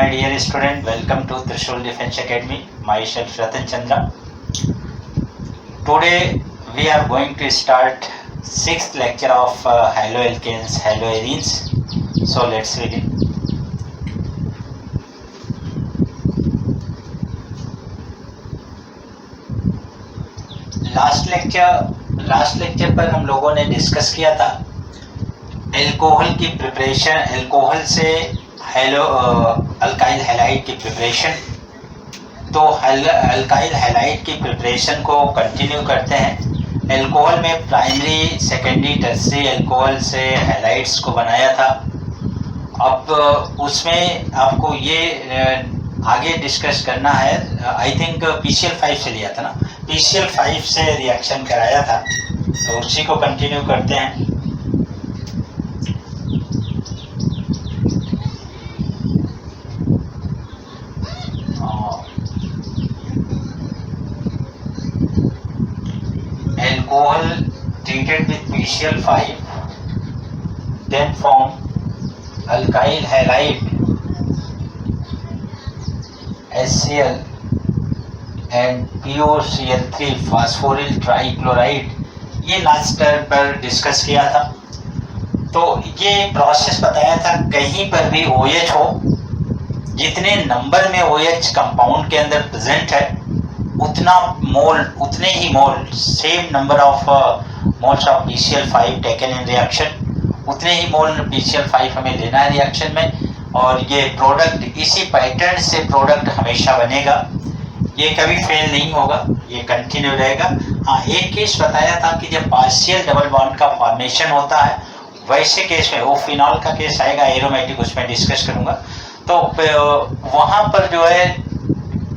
my dear student, welcome to Trishul Defense Academy. Myself Ratan Chandra. Today we are going to start sixth lecture of haloalkanes, haloarenes. So let's begin. Last lecture पर हम लोगों ने discuss किया था alcohol की preparation, alcohol से alkyl halide की preparation. तो अल्काइल हैलाइड की प्रिपरेशन को कंटिन्यू करते हैं। एल्कोहल में प्राइमरी, सेकेंडरी, टर्सरी एल्कोहल से हैलाइड्स को बनाया था। अब उसमें आपको ये आगे डिस्कस करना है। आई थिंक PCl5 से लिया था ना, PCl5 से रिएक्शन कराया था, तो उसी को कंटिन्यू करते हैं। Alcohol treated with PCl5 then form alkyl halide HCl and POCl3 phosphoryl trichloride. ये लास्ट पर डिस्कस किया था। तो ये प्रोसेस बताया था, कहीं पर भी OH हो, जितने नंबर में OH कंपाउंड के अंदर प्रेजेंट है उतने ही mole, same number of moles of PCl5 taken in reaction, उतने ही मोल PCl5 हमें लेना है रिएक्शन में। और ये प्रोडक्ट इसी पैटर्न से प्रोडक्ट हमेशा बनेगा, ये कभी फेल नहीं होगा, ये कंटिन्यू रहेगा। हाँ, एक केस बताया था कि जब पार्शियल डबल बॉन्ड का फॉर्मेशन होता है, वैसे केस में वो फिनॉल का केस आएगा, एरोमेटिक, उसमें डिस्कस करूंगा। तो वहां पर जो है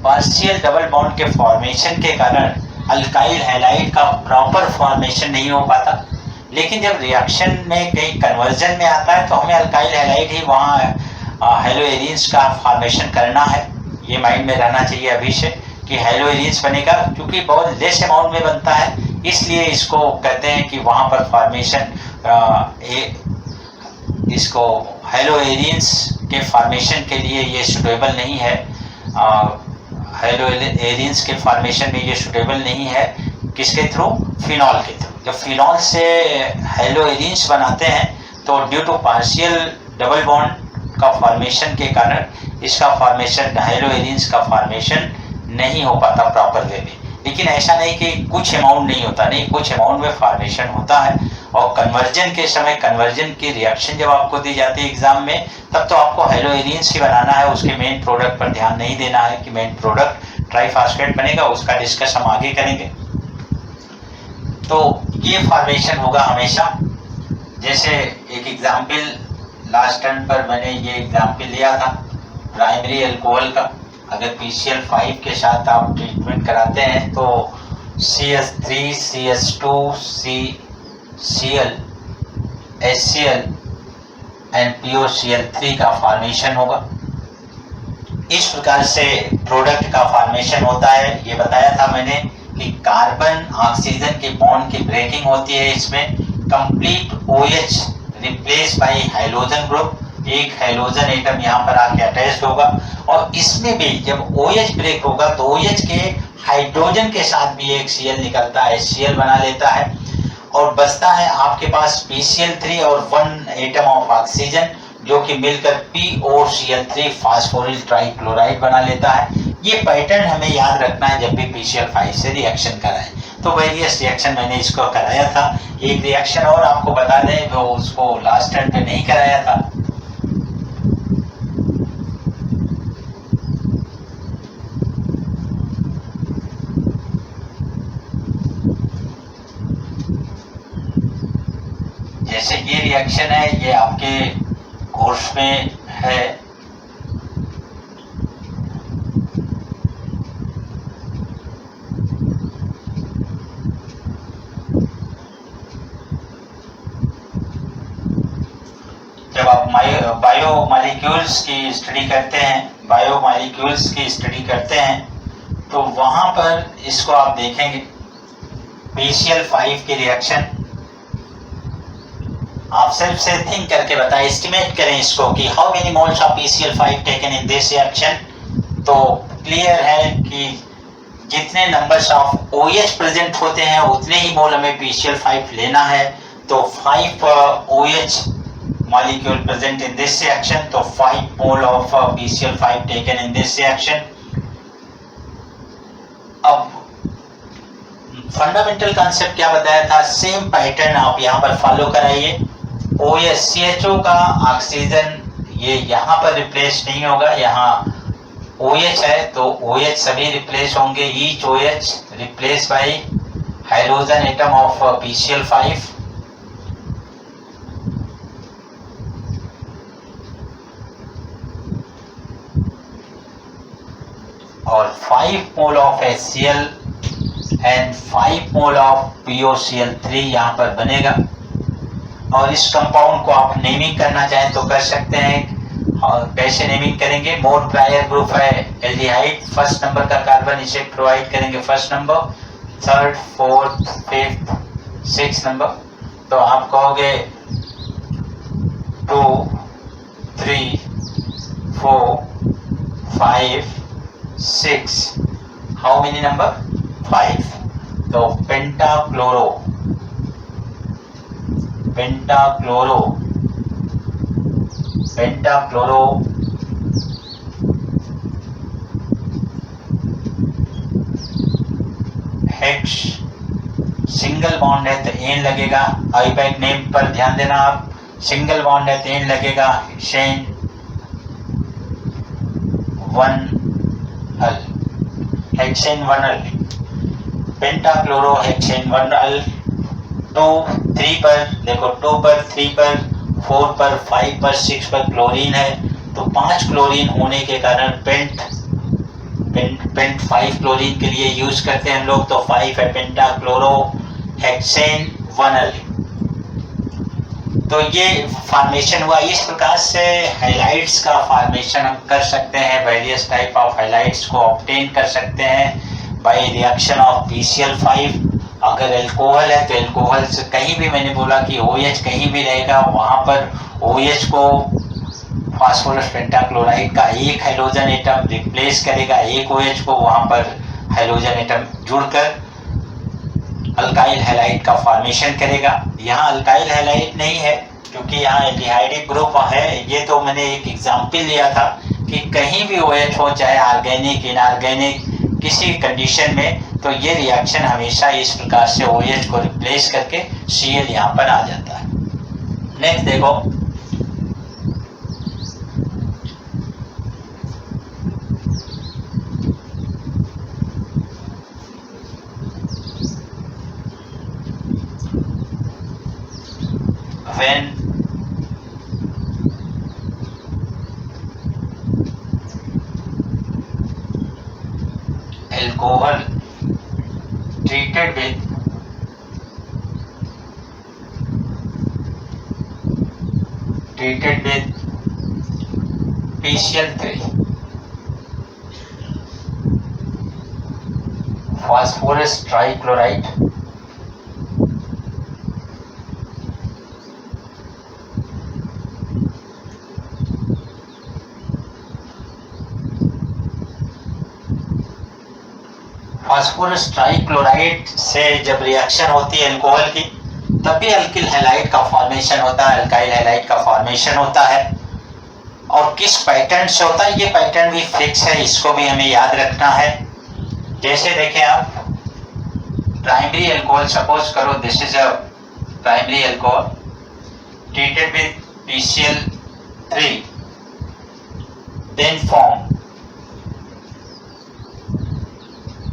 पार्शियल डबल बॉन्ड के फॉर्मेशन के कारण अल्काइल हैलाइड का प्रॉपर फॉर्मेशन नहीं हो पाता। लेकिन जब रिएक्शन में कहीं कन्वर्जन में आता है तो हमें अल्काइल हैलाइड ही वहाँ हैलोएरीन्स का फॉर्मेशन करना है। ये माइंड में रहना चाहिए अभी से कि हैलोएरीन्स बनेगा, क्योंकि बहुत लेस अमाउंट में बनता है, इसलिए इसको कहते हैं कि वहाँ पर फॉर्मेशन इसको हैलोएरीन्स के फॉर्मेशन के लिए ये सुटेबल नहीं है। हैलोएरीन्स के फॉर्मेशन में ये सुटेबल नहीं है। किसके थ्रू? फिनॉल के थ्रू। जब फिनॉल से हैलोएरीन्स बनाते हैं तो due to partial double bond का फॉर्मेशन के कारण इसका फॉर्मेशन, हैलोएरीन्स का फॉर्मेशन नहीं हो पाता प्रॉपर वे में। लेकिन ऐसा नहीं कि कुछ अमाउंट नहीं होता, नहीं, कुछ अमाउंट में फॉर्मेशन होता है। और कन्वर्जन के समय, कन्वर्जन की रिएक्शन जब आपको दी जाती है एग्जाम में, तब तो आपको हैलोएरीन्स ही बनाना है, उसके मेन प्रोडक्ट पर ध्यान नहीं देना है कि मेन प्रोडक्ट ट्राइफॉस्फेट बनेगा, उसका डिस्कस हम आगे करेंगे। तो ये फॉर्मेशन होगा हमेशा। जैसे एक एग्जाम्पल लास्ट टर्न पर मैंने ये एग्जाम्पल लिया था प्राइमरी एल्कोहल का। अगर PCl5 के साथ आप ट्रीटमेंट कराते हैं तो CS3, CS2, CCl, HCl and POCl3 का फॉर्मेशन होगा। इस प्रकार से प्रोडक्ट का फॉर्मेशन होता है। ये बताया था मैंने कि कार्बन ऑक्सीजन के बॉन्ड की ब्रेकिंग होती है, इसमें complete OH replace by hydrogen group, एक हाइड्रोजन एटम यहाँ पर आके अटैच्ड होगा। और इसमें भी जब OH ब्रेक होगा तो OH के हाइड्रोजन के साथ भी एक Cl निकलता है, HCl बना लेता है, और बचता है आपके पास PCl3 और 1 एटम ऑफ ऑक्सीजन, जो कि मिलकर POCl3 फास्फोरिल ट्राइक्लोराइड बना लेता है। ये पैटर्न हमें याद रखना है जब भी PCl5 से रिएक्शन कराएं। तो वेरियस रिएक्शन मैंने इसको कराया था। एक रिएक्शन और आपको बता दें, वो उसको लास्ट टर्न पे नहीं कराया था। जैसे ये रिएक्शन है, ये आपके कोर्स में है। जब आप बायोमॉलिक्यूल्स की स्टडी करते हैं, तो वहां पर इसको आप देखेंगे PCl5 की रिएक्शन आप सिर्फ से थिंक करके बताएं, एस्टिमेट करें इसको कि how many moles of PCl5 taken in this reaction. तो क्लियर है कि जितने नंबर्स ऑफ OH प्रेजेंट होते हैं उतने ही मोल हमें PCl5 लेना है। तो 5 OH molecule present in this reaction, तो 5 mole of PCl5 taken in this reaction। अब फंडामेंटल कॉन्सेप्ट क्या बताया था, सेम पैटर्न आप यहाँ पर फॉलो कराइए। OH CHO का ऑक्सीजन ये यहाँ पर रिप्लेस नहीं होगा, यहाँ OH है तो OH सभी रिप्लेस होंगे, each OH replace by hydrogen atom of PCl5। और 5 mole of HCl and 5 mole of POCl3 यहाँ पर बनेगा। और इस कंपाउंड को आप नेमिंग करना चाहें तो कर सकते हैं। और कैसे नेमिंग करेंगे, मोर प्रायर ग्रुप है एल्डिहाइड, फर्स्ट नंबर का कार्बन इसे प्रोवाइड करेंगे first number, third fourth fifth six number. तो आप कहोगे 2 3 4 5 6, हाउ मेनी नंबर 5। तो पेंटाक्लोरो हेक्स, सिंगल बॉन्ड है तो एन लगेगा। आईपैक नेम पर ध्यान देना आप, सिंगल बॉन्ड है तो एन लगेगा। हेक्सेन 1 हेक्सेन 1 पेंटाक्लोरो हेक्सेन 1 2 3 पर देखो, 2 पर 3 पर 4 पर 5 पर 6 पर क्लोरीन है, तो 5 क्लोरीन होने के कारण पेंट 5 क्लोरीन के लिए यूज करते हैं हम लोग, तो 5 है पेंटाक्लोरो हेक्सेन 1। तो ये फॉर्मेशन हुआ। इस प्रकार से हाइलाइट्स का फॉर्मेशन हम कर सकते हैं, वेरियस टाइप ऑफ हाइलाइट्स को ऑब्टेन कर सकते हैं बाय रिएक्शन ऑफ PCl5। अगर एल्कोहल है तो एल्कोहल से कहीं भी, मैंने बोला कि OH कहीं भी रहेगा, वहां पर OH को फास्फोरस पेंटाक्लोराइड का एक हाइड्रोजन एटम रिप्लेस करेगा एक OH को, वहां पर हाइड्रोजन एटम जुड़कर अल्काइल हैलाइड का फॉर्मेशन करेगा। यहाँ अल्काइल हैलाइड नहीं है क्योंकि यहाँ एल्डिहाइडिक ग्रुप है। ये तो मैंने एक एग्जाम्पल लिया था कि कहीं भी OH हो, चाहे ऑर्गेनिक इनऑर्गेनिक किसी कंडीशन में, तो ये रिएक्शन हमेशा इस प्रकार से OH को रिप्लेस करके Cl यहाँ पर आ जाता है। नेक्स्ट देखो, when alcohol treated with PCl3 phosphorus trichloride phosphorus trichloride से जब रिएक्शन होती है अल्कोहल की, तब भी अल्किल हैलाइड का फॉर्मेशन होता है, अल्काइल हैलाइड का फॉर्मेशन होता है। और किस पैटर्न से होता है, ये पैटर्न भी फिक्स है, इसको भी हमें याद रखना है। जैसे देखें आप, प्राइमरी अल्कोहल, सपोज करो this is a primary alcohol treated with PCl3, then form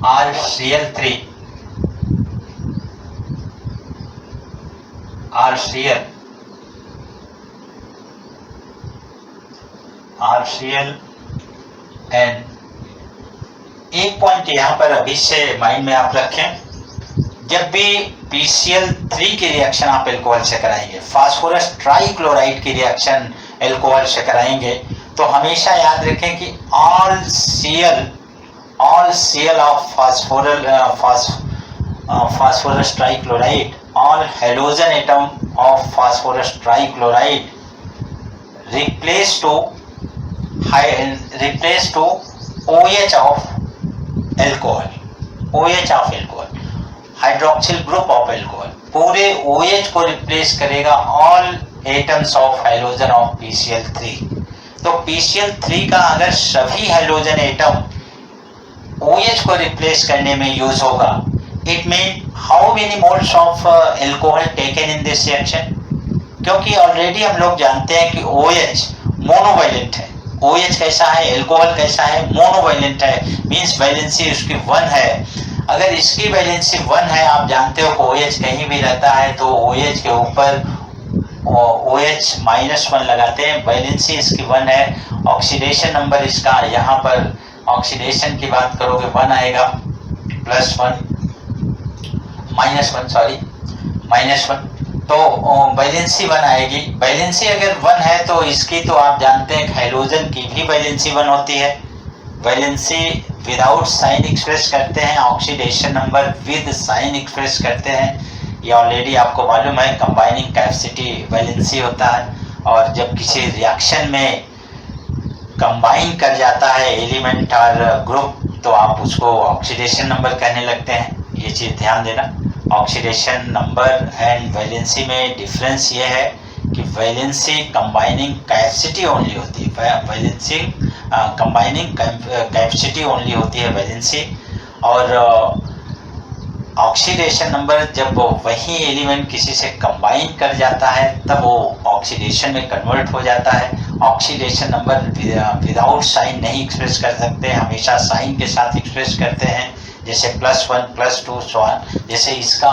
RCl3, and एक पॉइंट यहाँ पर अभी से माइंड में आप रखें, जब भी PCl3 की रिएक्शन आप एल्कोहल से कराएंगे, फास्फोरस ट्राइक्लोराइड की रिएक्शन एल्कोहल से कराएंगे, तो हमेशा याद रखें कि all Cl of phosphorus trichloride all halogen atom of phosphorus trichloride replaced to OH of alcohol, OH of alcohol, hydroxyl group of alcohol, पूरे OH को रिप्लेस करेगा all atoms of halogen of PCl3। तो PCl3 का अगर सभी hydrogen atom OH को replace करने में यूज होगा, it mean how many moles of alcohol taken in this reaction, क्योंकि ऑलरेडी हम लोग जानते हैं कि OH मोनोवैलेंट है। OH कैसा है, एल्कोहल कैसा है, मोनोवैलेंट है, मींस वैलेंसी उसकी 1 है। अगर इसकी वैलेंसी 1 है, आप जानते हो कि OH कहीं भी रहता है तो OH के ऊपर OH-1 लगाते हैं, वैलेंसी इसकी 1 है। ऑक्सीडेशन नंबर इसका यहाँ पर ऑक्सीडेशन की बात करोगे 1 आएगा, +1 -1 तो वैलेंसी 1 आएगी। वैलेंसी अगर 1 है तो इसकी तो आप जानते हैं हाइड्रोजन की भी वैलेंसी 1 होती है। वैलेंसी विदाउट साइन एक्सप्रेस करते हैं, oxidation number with sign express करते हैं। ये ऑलरेडी आपको मालूम है, कंबाइनिंग कैपेसिटी वैलेंसी होता है। और जब किसी रिएक्शन में कंबाइन कर जाता है एलिमेंट और ग्रुप तो आप उसको ऑक्सीडेशन नंबर कहने लगते हैं। ये चीज़ ध्यान देना। ऑक्सीडेशन नंबर एंड वैलेंसी में डिफरेंस ये है कि वैलेंसी कंबाइनिंग कैपेसिटी ओनली होती है, वैलेंसी कंबाइनिंग कैपेसिटी ओनली होती है वैलेंसी। और ऑक्सीडेशन नंबर जब वही एलिमेंट किसी से कंबाइन कर जाता है तब वो ऑक्सीडेशन में कन्वर्ट हो जाता है। ऑक्सीडेशन नंबर विदाउट साइन नहीं एक्सप्रेस कर सकते, हमेशा साइन के साथ एक्सप्रेस करते हैं, जैसे +1 +2 सो ऑन। जैसे इसका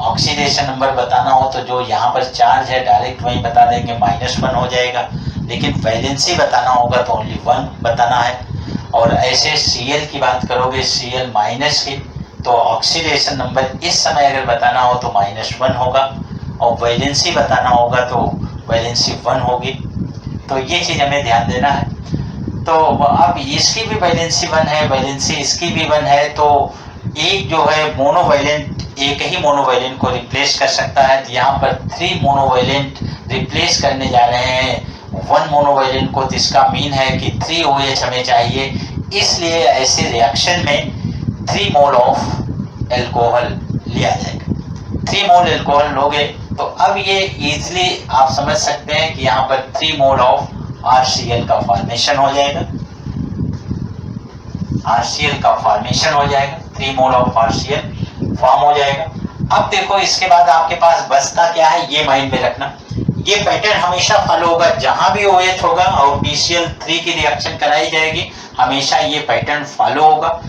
ऑक्सीडेशन नंबर बताना हो तो जो यहाँ पर चार्ज है डायरेक्ट वहीं बता देंगे, -1 हो जाएगा। लेकिन वैलेंसी बताना होगा तो ओनली 1 बताना है। और ऐसे Cl की बात करोगे, Cl- की, तो ऑक्सीडेशन नंबर इस समय अगर बताना हो तो -1 होगा, और वैलेंसी बताना होगा तो वैलेंसी 1 होगी। तो ये चीज़ हमें ध्यान देना है। तो अब इसकी भी वैलेंसी 1 है, वैलेंसी इसकी भी 1 है, तो एक जो है मोनोवैलेंट एक ही मोनोवैलेंट को रिप्लेस कर सकता है। तो यहाँ पर 3 मोनोवैलेंट रिप्लेस करने जा रहे हैं 1 मोनोवैलेंट को, तो इसका मीन है कि 3 OH हमें चाहिए। इसलिए ऐसे रिएक्शन में 3 मोल ऑफ एल्कोहल लिया जाएगा। 3 मोल एल्कोहल लोगे तो अब ये इजीली आप समझ सकते हैं कि यहाँ पर 3 मोल ऑफ RCl का फॉर्मेशन हो जाएगा, RCl का फॉर्मेशन हो जाएगा, 3 मोल ऑफ RCl फॉर्म हो जाएगा। अब देखो इसके बाद आपके पास बचता क्या है, ये माइंड में रखना। ये पैटर्न हमेशा फॉलो होगा, जहां भी OH होगा और PCl3 की रिएक्शन कराई जाएगी, हमेशा ये पैटर्न फॉलो होगा।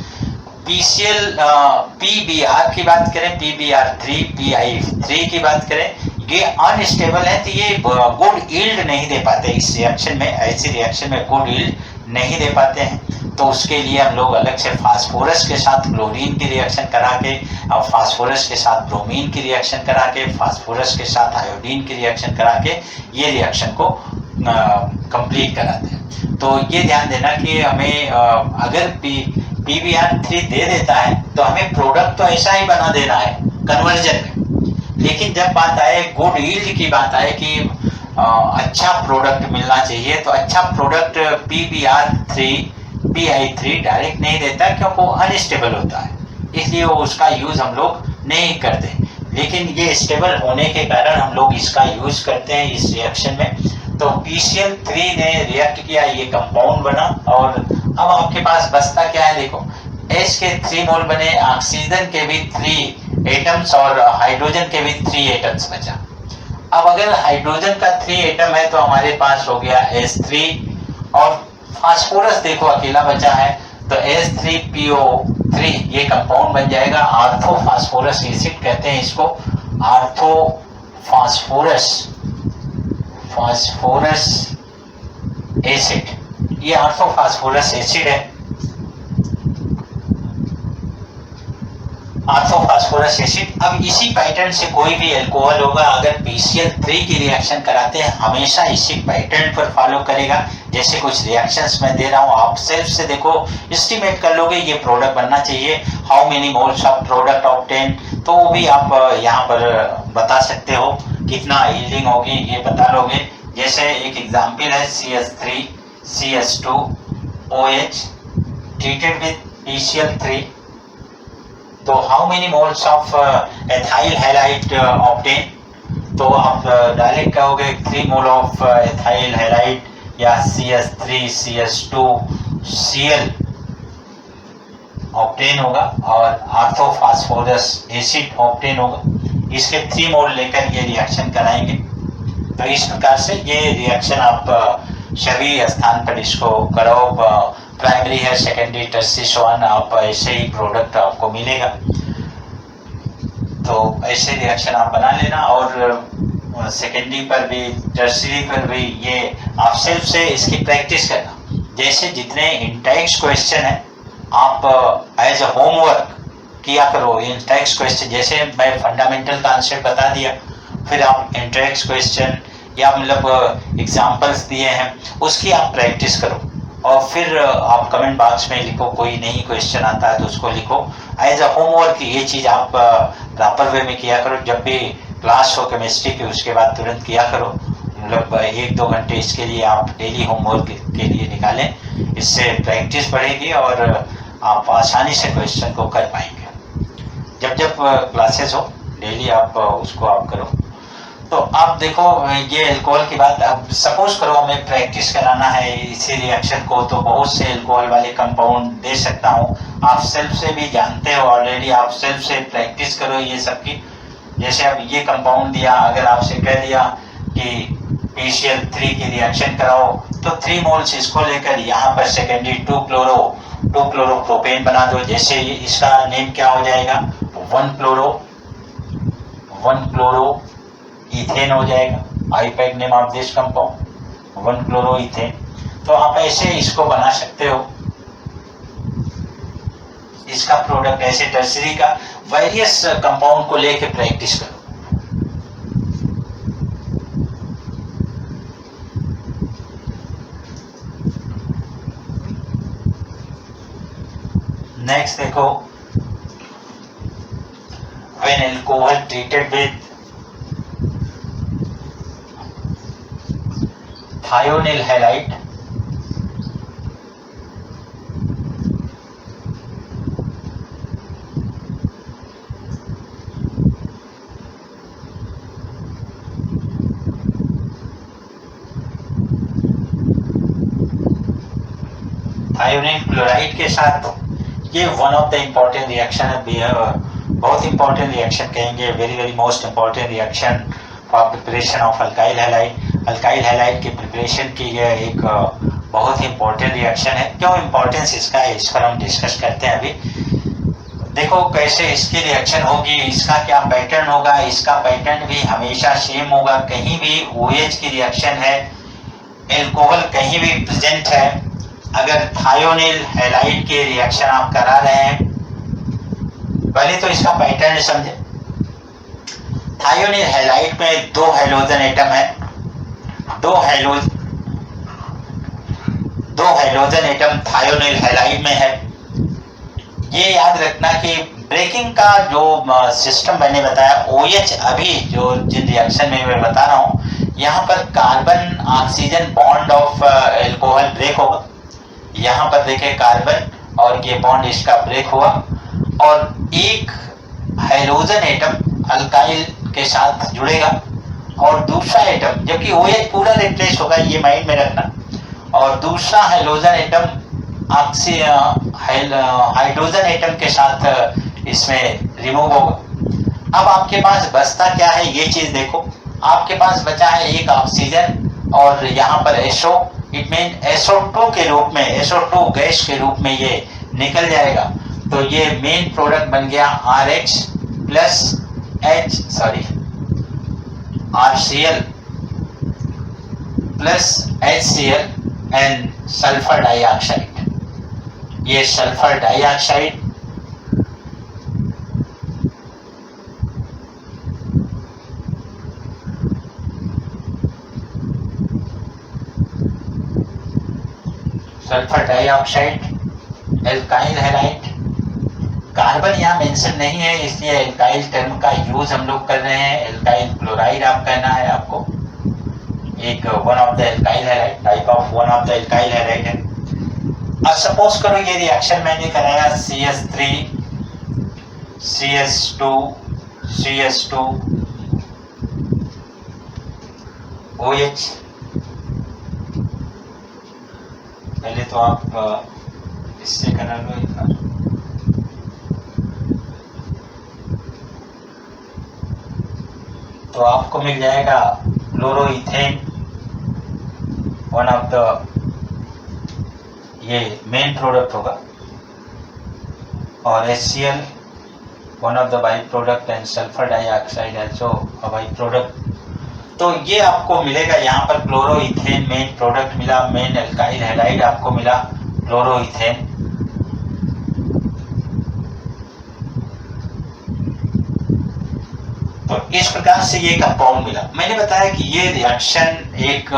PBr की बात करें, PBr3, PI3 की बात करें, ये अनस्टेबल है तो ये गुड यील्ड नहीं दे पाते इस रिएक्शन में, ऐसी रिएक्शन में गुड यील्ड नहीं दे पाते हैं। तो उसके लिए हम लोग अलग से फास्फोरस के साथ क्लोरीन की रिएक्शन करा के, फास्फोरस के साथ ब्रोमीन की रिएक्शन करा के, फास्फोरस के साथ आयोडीन की रिएक्शन करा के ये रिएक्शन को कंप्लीट कराते हैं। तो ये ध्यान देना कि हमें अगर PBr3 दे देता है तो हमें प्रोडक्ट तो ऐसा ही बना देना है कन्वर्जन में। लेकिन जब बात आए गुड यील्ड की बात आए कि अच्छा प्रोडक्ट मिलना चाहिए, तो अच्छा प्रोडक्ट PBr3 PI3 डायरेक्ट नहीं देता क्योंकि वो अनस्टेबल होता है, इसलिए उसका यूज हम लोग नहीं करते। लेकिन ये स्टेबल होने के कारण हम लोग इसका यूज करते हैं इस रिएक्शन में। तो PCl3 ने रिएक्ट किया, ये कंपाउंड बना, और अब आपके पास बचता क्या है, देखो H के 3 मोल बने, ऑक्सीजन के भी 3 एटम्स और हाइड्रोजन के भी 3 एटम्स बचा। अब अगर हाइड्रोजन का 3 एटम है तो हमारे पास हो गया H3, और फास्फोरस देखो अकेला बचा है तो H3PO3 ये कंपाउंड बन जाएगा। आर्थोफास्फोरस एसिड कहते हैं इसको, आर्थोफास्फोरस एसिड, ये आर्थोफास्फोरस एसिड है। Orthophosphorous acid. अब इसी पैटर्न से कोई भी अल्कोहल होगा, अगर PCl3 की रिएक्शन कराते हैं हमेशा इसी पैटर्न पर फॉलो करेगा। जैसे कुछ रिएक्शंस मैं दे रहा हूँ, आप सेल्फ से देखो, एस्टिमेट कर लोगे ये प्रोडक्ट बनना चाहिए, how many moles of product obtain, तो वो भी आप यहाँ पर बता सकते हो, कितना यील्डिंग होगी ये बता लोगे। जैसे एक एग्जाम्पल है CH3 CH2 OH treated with PCl3, तो how many moles of ethyl halide obtain, तो आप डायरेक्ट कहोगे 3 मोल ऑफ एथाइल हैलाइड या CH3 CH2 Cl ऑब्टेन होगा और ऑर्थोफॉस्फोरस एसिड ऑब्टेन होगा। इसके 3 मोल लेकर ये रिएक्शन कराएंगे। तो इस प्रकार से ये रिएक्शन आप सभी स्थान पर इसको कराओ, प्राइमरी है, सेकेंडरी, टर्शियरी, सो ऑन, आप ऐसे ही प्रोडक्ट आपको मिलेगा। तो ऐसे रिएक्शन आप बना लेना और सेकेंडरी पर भी टर्शियरी पर भी ये आप सेल्फ से इसकी प्रैक्टिस करना। जैसे जितने इंटेक्स क्वेश्चन है आप एज अ होमवर्क किया करो। इंटेक्स क्वेश्चन जैसे मैं फंडामेंटल कॉन्सेप्ट बता दिया, फिर आप इंटेक्स क्वेश्चन या मतलब एग्जाम्पल्स दिए हैं उसकी आप प्रैक्टिस करो और फिर आप कमेंट बॉक्स में लिखो, कोई नई क्वेश्चन आता है तो उसको लिखो एज अ होमवर्क। ये चीज़ आप प्रॉपर वे में किया करो। जब भी क्लास हो केमिस्ट्री की उसके बाद तुरंत किया करो, मतलब 1-2 घंटे इसके लिए आप डेली होमवर्क के लिए निकालें। इससे प्रैक्टिस बढ़ेगी और आप आसानी से क्वेश्चन को कर पाएंगे। जब जब क्लासेस हो डेली आप उसको आप करो। तो आप देखो ये अल्कोहल की बात, अब सपोज करो हमें प्रैक्टिस कराना है इसी रिएक्शन को, तो बहुत से अल्कोहल वाले कंपाउंड दे सकता हूँ। आप सेल्फ से भी जानते हो ऑलरेडी, आप सेल्फ से प्रैक्टिस करो ये सब की। जैसे अब ये कंपाउंड दिया, अगर आपसे कह दिया कि PCl3 की रिएक्शन कराओ तो 3 मोल्स इसको लेकर यहाँ पर सेकेंडरी 2 क्लोरोप्रोपेन बना दो। जैसे इसका नेम क्या हो जाएगा, 1 क्लोरो इथेन हो जाएगा। IUPAC name of this compound 1 chloro ethane. तो आप ऐसे इसको बना सकते हो, इसका प्रोडक्ट ऐसे टर्शियरी का वेरियस कंपाउंड को लेके प्रैक्टिस करो। नेक्स्ट देखो, when alcohol treated with thionyl halide thionyl chloride के साथ, ये one of the important reaction है, बहुत इंपॉर्टेंट रिएक्शन कहेंगे, very most important reaction for preparation of alkyl halide. Alkyl halide की प्रिपरेशन की यह एक बहुत ही इंपॉर्टेंट रिएक्शन है। क्यों इम्पोर्टेंस इसका है, इस पर हम डिस्कस करते हैं अभी। देखो कैसे इसकी रिएक्शन होगी, इसका क्या पैटर्न होगा। इसका पैटर्न भी हमेशा सेम होगा। कहीं भी OH की रिएक्शन है, एल्कोहल कहीं भी प्रेजेंट है, अगर थायोनिल हैलाइड की रिएक्शन आप करा रहे हैं, पहले तो इसका पैटर्न समझे। थायोनिल हैलाइड में 2 हाइड्रोजन एटम है, 2 हाइड्रोजन एटम थायोनिल हैलाइड में है। ये याद रखना कि ब्रेकिंग का जो सिस्टम मैंने बताया, OH अभी जो जिन रिएक्शन में मैं बता रहा हूँ, यहाँ पर carbon oxygen bond of alcohol break होगा। यहाँ पर देखे कार्बन और ये बॉन्ड इसका ब्रेक हुआ और एक हाइड्रोजन एटम अल्काइल के साथ जुड़ेगा और दूसरा एटम, जबकि OH पूरा रिप्लेस होगा, ये माइंड में रखना, और दूसरा हाइड्रोजन एटम हाइड्रोजन एटम के साथ इसमें रिमूव होगा। अब आपके पास बचता क्या है, ये चीज देखो। आपके पास बचा है एक ऑक्सीजन और यहाँ पर SO, इट मीन SO2 के रूप में, SO2 गैस के रूप में ये निकल जाएगा। तो ये मेन प्रोडक्ट बन गया RH plus RCl plus HCl and sulphur dioxide. ये sulphur dioxide sulphur dioxide, alkyl halide. Carbon यहाँ मेंशन नहीं है इसलिए एल्काइल टर्म का यूज हम लोग कर रहे हैं। एल्काइल क्लोराइड आप कहना है आपको, एक one of the alkyl halide, type of one of the alkyl halide है। अब सपोज करो ये रिएक्शन मैंने कराया CH3 CH2 CH2 OH। पहले तो आप इससे करा लो एक बार। तो आपको मिल जाएगा क्लोरोइथेन, वन ऑफ द ये मेन प्रोडक्ट होगा, और HCl one of the by product and sulphur dioxide also a by product. तो ये आपको मिलेगा यहाँ पर क्लोरोइथेन मेन प्रोडक्ट मिला, मेन एल्काइल हैलाइड आपको मिला क्लोरोइथेन। तो इस प्रकार से ये कंपाउंड मिला। मैंने बताया कि ये रिएक्शन एक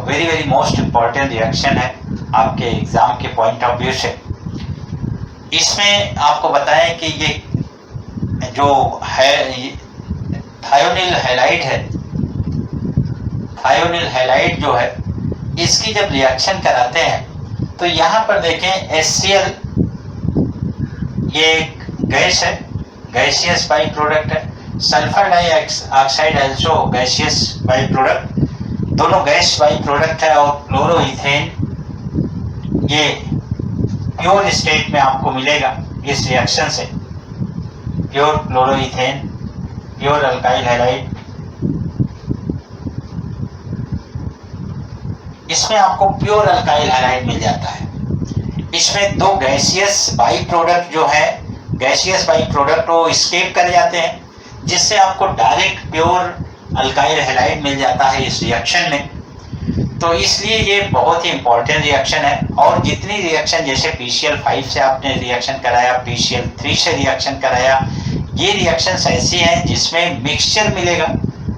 very very most important reaction है आपके एग्जाम के पॉइंट ऑफ व्यू से। इसमें आपको बताया कि ये जो है थायोनिल हैलाइड है, थायोनिल हैलाइड जो है इसकी जब रिएक्शन कराते हैं तो यहाँ पर देखें HCl ये एक गैस है, गैसियस बाई प्रोडक्ट है। Sulphur dioxide also gaseous by product, दोनों गैस बाई प्रोडक्ट है। और क्लोरोइथेन ये प्योर स्टेट में आपको मिलेगा इस रिएक्शन से, pure chloroethane, pure alkyl halide. इसमें आपको प्योर अल्काइल हैलाइड मिल जाता है। इसमें दो गैसियस बाई प्रोडक्ट जो है, गैसियस बाई प्रोडक्ट वो एस्केप कर जाते हैं, जिससे आपको डायरेक्ट प्योर अल्काइल हैलाइड मिल जाता है इस रिएक्शन में। तो इसलिए ये बहुत ही इंपॉर्टेंट रिएक्शन है। और जितनी रिएक्शन जैसे PCl5 से आपने रिएक्शन कराया, PCl3 से रिएक्शन कराया, ये रिएक्शंस ऐसी हैं जिसमें मिक्सचर मिलेगा,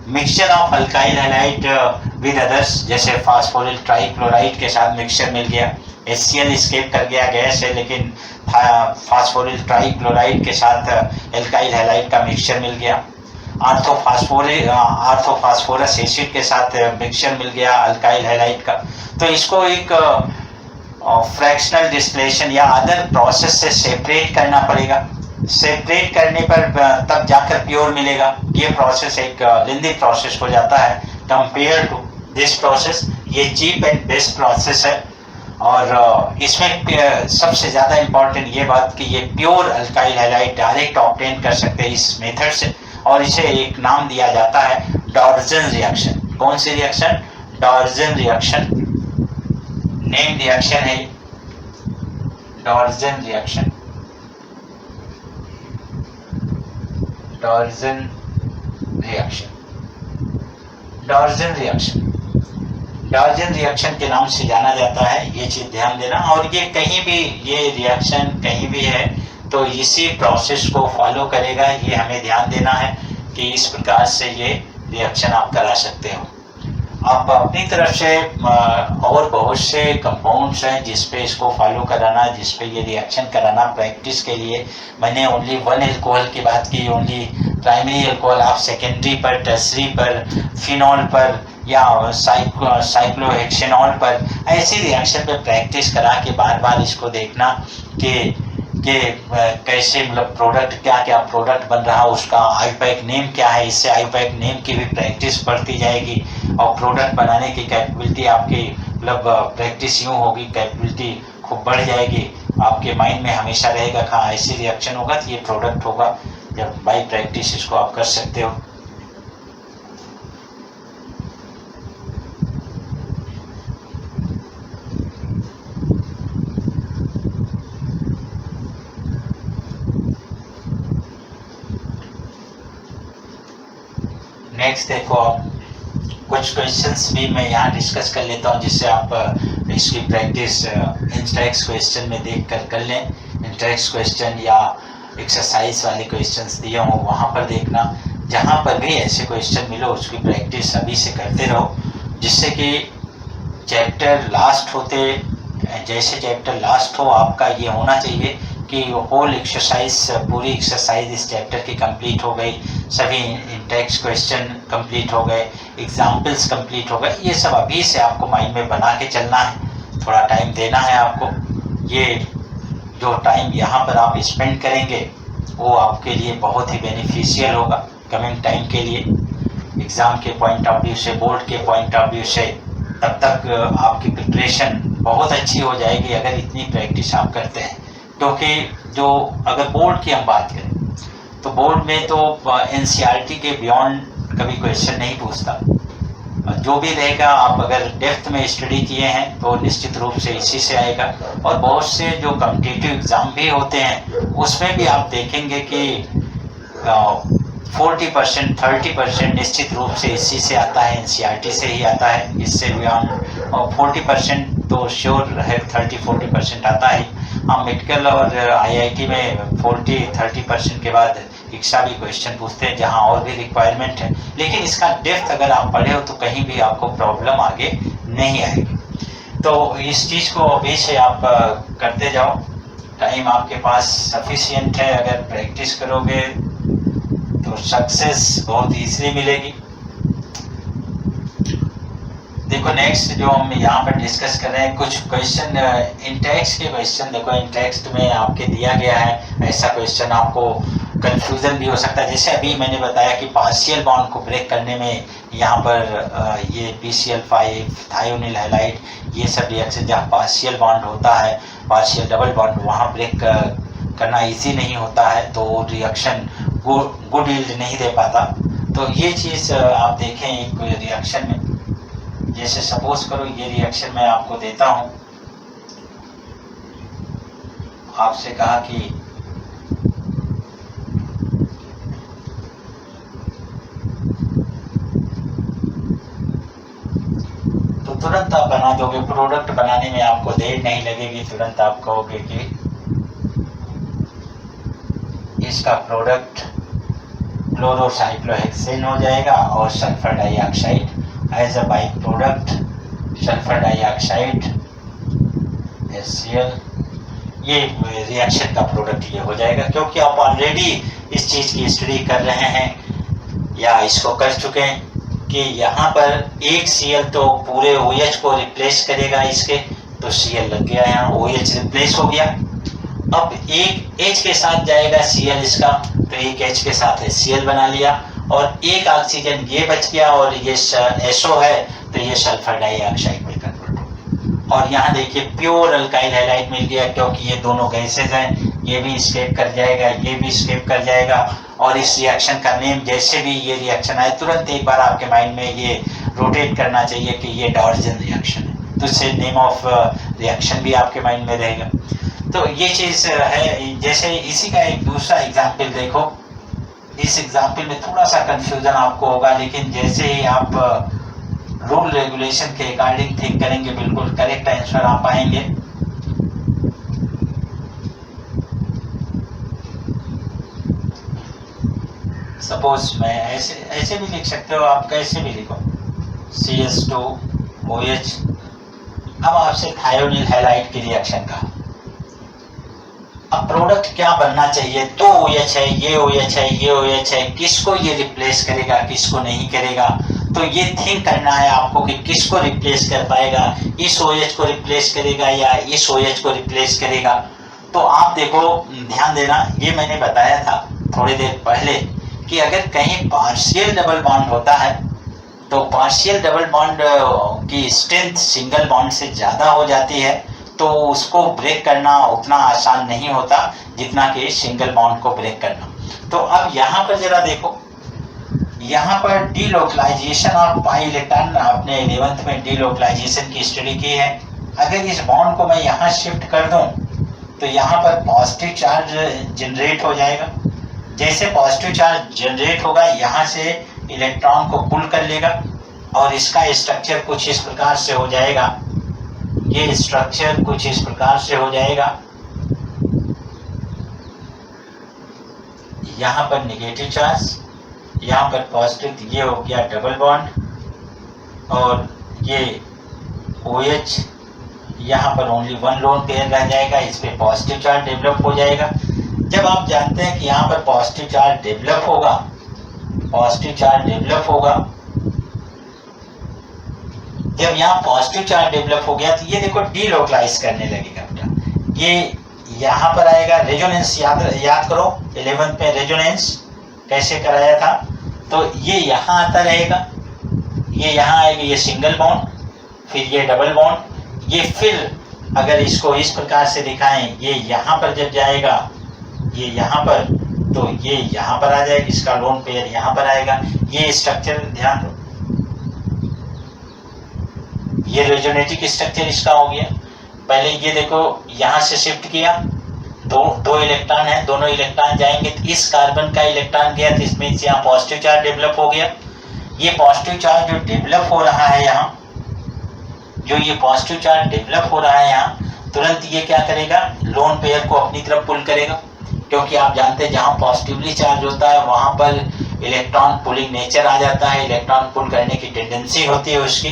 mixture of alkyl halide with others, जैसे फास्फोरिल ट्राइक्लोराइड के साथ मिक्सचर मिल गया। HCl एस्केप कर गया, गैस है, लेकिन फास्फोरिल ट्राइक्लोराइड के साथ एल्काइल हैलाइड का मिक्सचर मिल गया। आर्थोफास्फोरस एसिड के साथ मिक्सचर मिल गया अल्काइल हैलाइड का। तो इसको एक फ्रैक्शनल डिस्टिलेशन या अदर प्रोसेस से सेपरेट करना पड़ेगा। सेपरेट करने पर तब जाकर प्योर मिलेगा। ये प्रोसेस एक लेंदी प्रोसेस हो जाता है कंपेयर टू दिस प्रोसेस। ये चीप एंड बेस्ट प्रोसेस है। और इसमें सबसे ज़्यादा इम्पॉर्टेंट ये बात कि ये pure alkyl halide direct obtain कर सकते हैं इस मेथड से, और इसे एक नाम दिया जाता है डॉर्जन रिएक्शन। कौन सी रिएक्शन? डॉर्जन रिएक्शन। नेम रिएक्शन है डॉर्जन रिएक्शन। डॉर्जन रिएक्शन, डॉर्जन रिएक्शन, डॉर्जन रिएक्शन के नाम से जाना जाता है। ये चीज ध्यान देना। और ये कहीं भी, ये रिएक्शन कहीं भी है तो इसी प्रोसेस को फॉलो करेगा, ये हमें ध्यान देना है कि इस प्रकार से ये रिएक्शन आप करा सकते हो। आप अपनी तरफ से और बहुत से कंपाउंड्स हैं जिसपे इसको फॉलो कराना, जिसपे ये रिएक्शन कराना। प्रैक्टिस के लिए मैंने ओनली वन एल्कोहल की बात की, ओनली प्राइमरी एल्कोहल। आप सेकेंडरी पर, टर्सरी पर, फिनॉल पर या साइक्लोहेक्सेनॉल पर ऐसी रिएक्शन पे प्रैक्टिस करा के बार बार इसको देखना कि कैसे मतलब प्रोडक्ट, क्या क्या प्रोडक्ट बन रहा, उसका आईपैक नेम क्या है। इससे आईपैक नेम की भी प्रैक्टिस बढ़ती जाएगी और प्रोडक्ट बनाने की कैपेबिलिटी आपकी मतलब प्रैक्टिस यूँ होगी, कैपेबिलिटी खूब बढ़ जाएगी। आपके माइंड में हमेशा रहेगा कि हाँ ऐसी रिएक्शन होगा तो ये प्रोडक्ट होगा। जब बाई प्रैक्टिस इसको आप कर सकते हो। नेक्स्ट देखो, आप कुछ क्वेश्चंस भी मैं यहाँ डिस्कस कर लेता हूँ जिससे आप इसकी प्रैक्टिस इंटरेक्स क्वेश्चन में देख कर लें। इंटरेक्स क्वेश्चन या एक्सरसाइज वाले क्वेश्चंस दिए हों वहाँ पर देखना। जहाँ पर भी ऐसे क्वेश्चन मिलो उसकी प्रैक्टिस अभी से करते रहो, जिससे कि चैप्टर लास्ट होते जैसे चैप्टर लास्ट हो आपका ये होना चाहिए कि होल एक्सरसाइज, पूरी एक्सरसाइज इस चैप्टर की कंप्लीट हो गई, सभी इंटेक्स क्वेश्चन कंप्लीट हो गए, एग्जाम्पल्स कंप्लीट हो गए। ये सब अभी से आपको माइंड में बना के चलना है, थोड़ा टाइम देना है आपको। ये जो टाइम यहाँ पर आप स्पेंड करेंगे वो आपके लिए बहुत ही बेनिफिशियल होगा कमिंग टाइम के लिए, एग्ज़ाम के पॉइंट ऑफ व्यू से, बोर्ड के पॉइंट ऑफ व्यू से। तब तक आपकी प्रिपरेशन बहुत अच्छी हो जाएगी अगर इतनी प्रैक्टिस आप करते हैं। क्योंकि जो अगर बोर्ड की हम बात करें तो बोर्ड में तो एनसीईआरटी के बियॉन्ड कभी क्वेश्चन नहीं पूछता। जो भी रहेगा आप अगर डेप्थ में स्टडी किए हैं तो निश्चित रूप से इसी से आएगा। और बहुत से जो कॉम्पिटिटिव एग्ज़ाम भी होते हैं उसमें भी आप देखेंगे कि 40% 30% निश्चित रूप से इसी से आता है, एनसीईआरटी से ही आता है। इससे बियॉन्ड और 40% तो श्योर है, 30-40% आता है। हम मेडिकल और आईआईटी में 40-30% के बाद इक्सा भी क्वेश्चन पूछते हैं जहां और भी रिक्वायरमेंट है। लेकिन इसका डेप्थ अगर आप पढ़े हो तो कहीं भी आपको प्रॉब्लम आगे नहीं आएगी। तो इस चीज़ को अभी से आप करते जाओ, टाइम आपके पास सफिशिएंट है। अगर प्रैक्टिस करोगे तो सक्सेस बहुत ईजीली मिलेगी। देखो नेक्स्ट जो हम यहाँ पर डिस्कस कर रहे हैं कुछ क्वेश्चन इंटेक्स के क्वेश्चन। देखो इंटेक्स्ट में आपके दिया गया है, ऐसा क्वेश्चन आपको कंफ्यूजन भी हो सकता है। जैसे अभी मैंने बताया कि पार्शियल बॉन्ड को ब्रेक करने में यहाँ पर ये PCl5, थायोनिल हैलाइड, ये सब रिएक्शन जहाँ पार्शियल बॉन्ड होता है, पार्शियल डबल बॉन्ड, वहाँ ब्रेक करना इजी नहीं होता है, तो रिएक्शन गुड यील्ड नहीं दे पाता। तो ये चीज़ आप देखें एक रिएक्शन में, जैसे सपोज करो ये रिएक्शन मैं आपको देता हूँ, आपसे कहा कि तो तुरंत आप बना दोगे। प्रोडक्ट बनाने में आपको देर नहीं लगेगी, तुरंत आप कहोगे कि इसका प्रोडक्ट क्लोरोसाइक्लोहेक्सेन हो जाएगा और sulphur dioxide as a by product, sulphur dioxide HCl, ये रिएक्शन का प्रोडक्ट ये हो जाएगा। क्योंकि आप ऑलरेडी इस चीज़ की स्टडी कर रहे हैं या इसको कर चुके हैं कि यहाँ पर एक Cl तो पूरे OH को रिप्लेस करेगा इसके, तो Cl लग गया, यहाँ OH रिप्लेस हो गया। अब एक H के साथ जाएगा Cl इसका, तो एक H के साथ HCl बना लिया और एक ऑक्सीजन ये बच गया और ये SO है, तो ये सल्फर डाइऑक्साइड में कन्वर्ट हो गया। और यहाँ देखिए प्योर अल्काइल हैलाइड मिल गया, क्योंकि ये दोनों गैसेज हैं, ये भी स्केप कर जाएगा, ये भी स्केप कर जाएगा। और इस रिएक्शन का नेम, जैसे भी ये रिएक्शन आए तुरंत एक बार आपके माइंड में ये रोटेट करना चाहिए कि ये डॉर्जन रिएक्शन है, तो इससे नेम ऑफ रिएक्शन भी आपके माइंड में रहेगा। तो ये चीज़ है। जैसे इसी का एक दूसरा एग्जाम्पल देखो, इस एग्जाम्पल में थोड़ा सा कंफ्यूजन आपको होगा, लेकिन जैसे ही आप रूल रेगुलेशन के अकॉर्डिंग थिंक करेंगे बिल्कुल करेक्ट आंसर आप पाएंगे। सपोज मैं ऐसे भी लिख सकते हो, आप कैसे भी लिखो CS2OH। अब आपसे थायोनिल हैलाइड की रिएक्शन का अब प्रोडक्ट क्या बनना चाहिए, तो OH है, ये OH है, ये OH है, किसको ये रिप्लेस करेगा, किसको नहीं करेगा। तो ये थिंक करना है आपको कि किसको रिप्लेस कर पाएगा, इस OH को रिप्लेस करेगा या इस OH को रिप्लेस करेगा। तो आप देखो ध्यान देना, ये मैंने बताया था थोड़ी देर पहले कि अगर कहीं पार्शियल डबल बॉन्ड होता है तो पार्शियल डबल बॉन्ड की स्ट्रेंथ सिंगल बॉन्ड से ज़्यादा हो जाती है, तो उसको ब्रेक करना उतना आसान नहीं होता जितना कि सिंगल बॉन्ड को ब्रेक करना। तो अब यहाँ पर जरा देखो, यहाँ पर डीलोकलाइजेशन ऑफ पाई इलेक्ट्रॉन, आपने 11th में डीलोकलाइजेशन की स्टडी की है। अगर इस बॉन्ड को मैं यहाँ शिफ्ट कर दूँ तो यहाँ पर पॉजिटिव चार्ज जनरेट हो जाएगा। जैसे पॉजिटिव चार्ज जनरेट होगा, यहाँ से इलेक्ट्रॉन को पुल कर लेगा और इसका स्ट्रक्चर कुछ इस प्रकार से हो जाएगा। ये स्ट्रक्चर कुछ इस प्रकार से हो जाएगा। यहाँ पर नेगेटिव चार्ज, यहाँ पर पॉजिटिव, ये हो गया डबल बॉन्ड और ये OH, यहाँ पर ओनली वन लोन पेयर रह जाएगा, इस पे पॉजिटिव चार्ज डेवलप हो जाएगा। जब आप जानते हैं कि यहाँ पर पॉजिटिव चार्ज डेवलप होगा, पॉजिटिव चार्ज डेवलप होगा, जब यहाँ पॉजिटिव चार्ज डेवलप हो गया तो ये देखो डीलोकलाइज करने लगेगा बेटा। ये यहाँ पर आएगा, रेजोनेंस याद करो 11th में रेजोनेंस कैसे कराया था, तो ये यहाँ आता रहेगा, ये यहाँ आएगा, ये सिंगल बॉन्ड, फिर ये डबल बॉन्ड, ये फिर अगर इसको इस प्रकार से दिखाएं, ये यहाँ पर जब जाएगा, ये यहाँ पर, तो ये यहाँ पर आ जाएगा, इसका लोन पेयर यहाँ पर आएगा। ये स्ट्रक्चर ध्यान दो, ये रेजोनेटिक स्ट्रक्चर इसका हो गया। पहले ये देखो यहाँ से शिफ्ट किया, दो इलेक्ट्रॉन है, दोनों इलेक्ट्रॉन जाएंगे तो इस कार्बन का इलेक्ट्रॉन गया तो इसमें यहाँ पॉजिटिव चार्ज डेवलप हो गया। ये पॉजिटिव चार्ज जो डेवलप हो रहा है यहाँ, जो ये पॉजिटिव चार्ज डेवलप हो रहा है यहाँ, तुरंत ये क्या करेगा, लोन पेयर को अपनी तरफ पुल करेगा, क्योंकि आप जानते हैं जहाँ पॉजिटिवली चार्ज होता है वहाँ पर इलेक्ट्रॉन पुलिंग नेचर आ जाता है, इलेक्ट्रॉन पुल करने की टेंडेंसी होती है उसकी,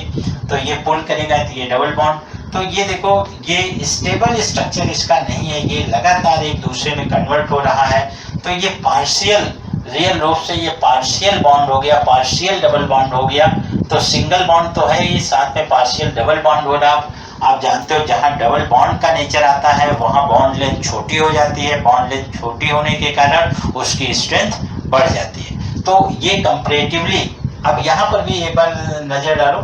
तो ये पुल करेगा तो ये डबल बॉन्ड। तो ये देखो ये स्टेबल स्ट्रक्चर इसका नहीं है, ये लगातार एक दूसरे में कन्वर्ट हो रहा है। तो ये पार्शियल, रियल रूप से ये पार्शियल बॉन्ड हो गया, पार्शियल डबल बॉन्ड हो गया। तो सिंगल बॉन्ड तो है ही, साथ में पार्शियल डबल बॉन्ड हो रहा। आप जानते हो जहाँ डबल बॉन्ड का नेचर आता है वहाँ बॉन्ड लेंथ छोटी हो जाती है, बॉन्ड लेंथ छोटी होने के कारण उसकी स्ट्रेंथ बढ़ जाती है। तो ये कंपैरेटिवली, अब यहाँ पर भी एक बार नजर डालो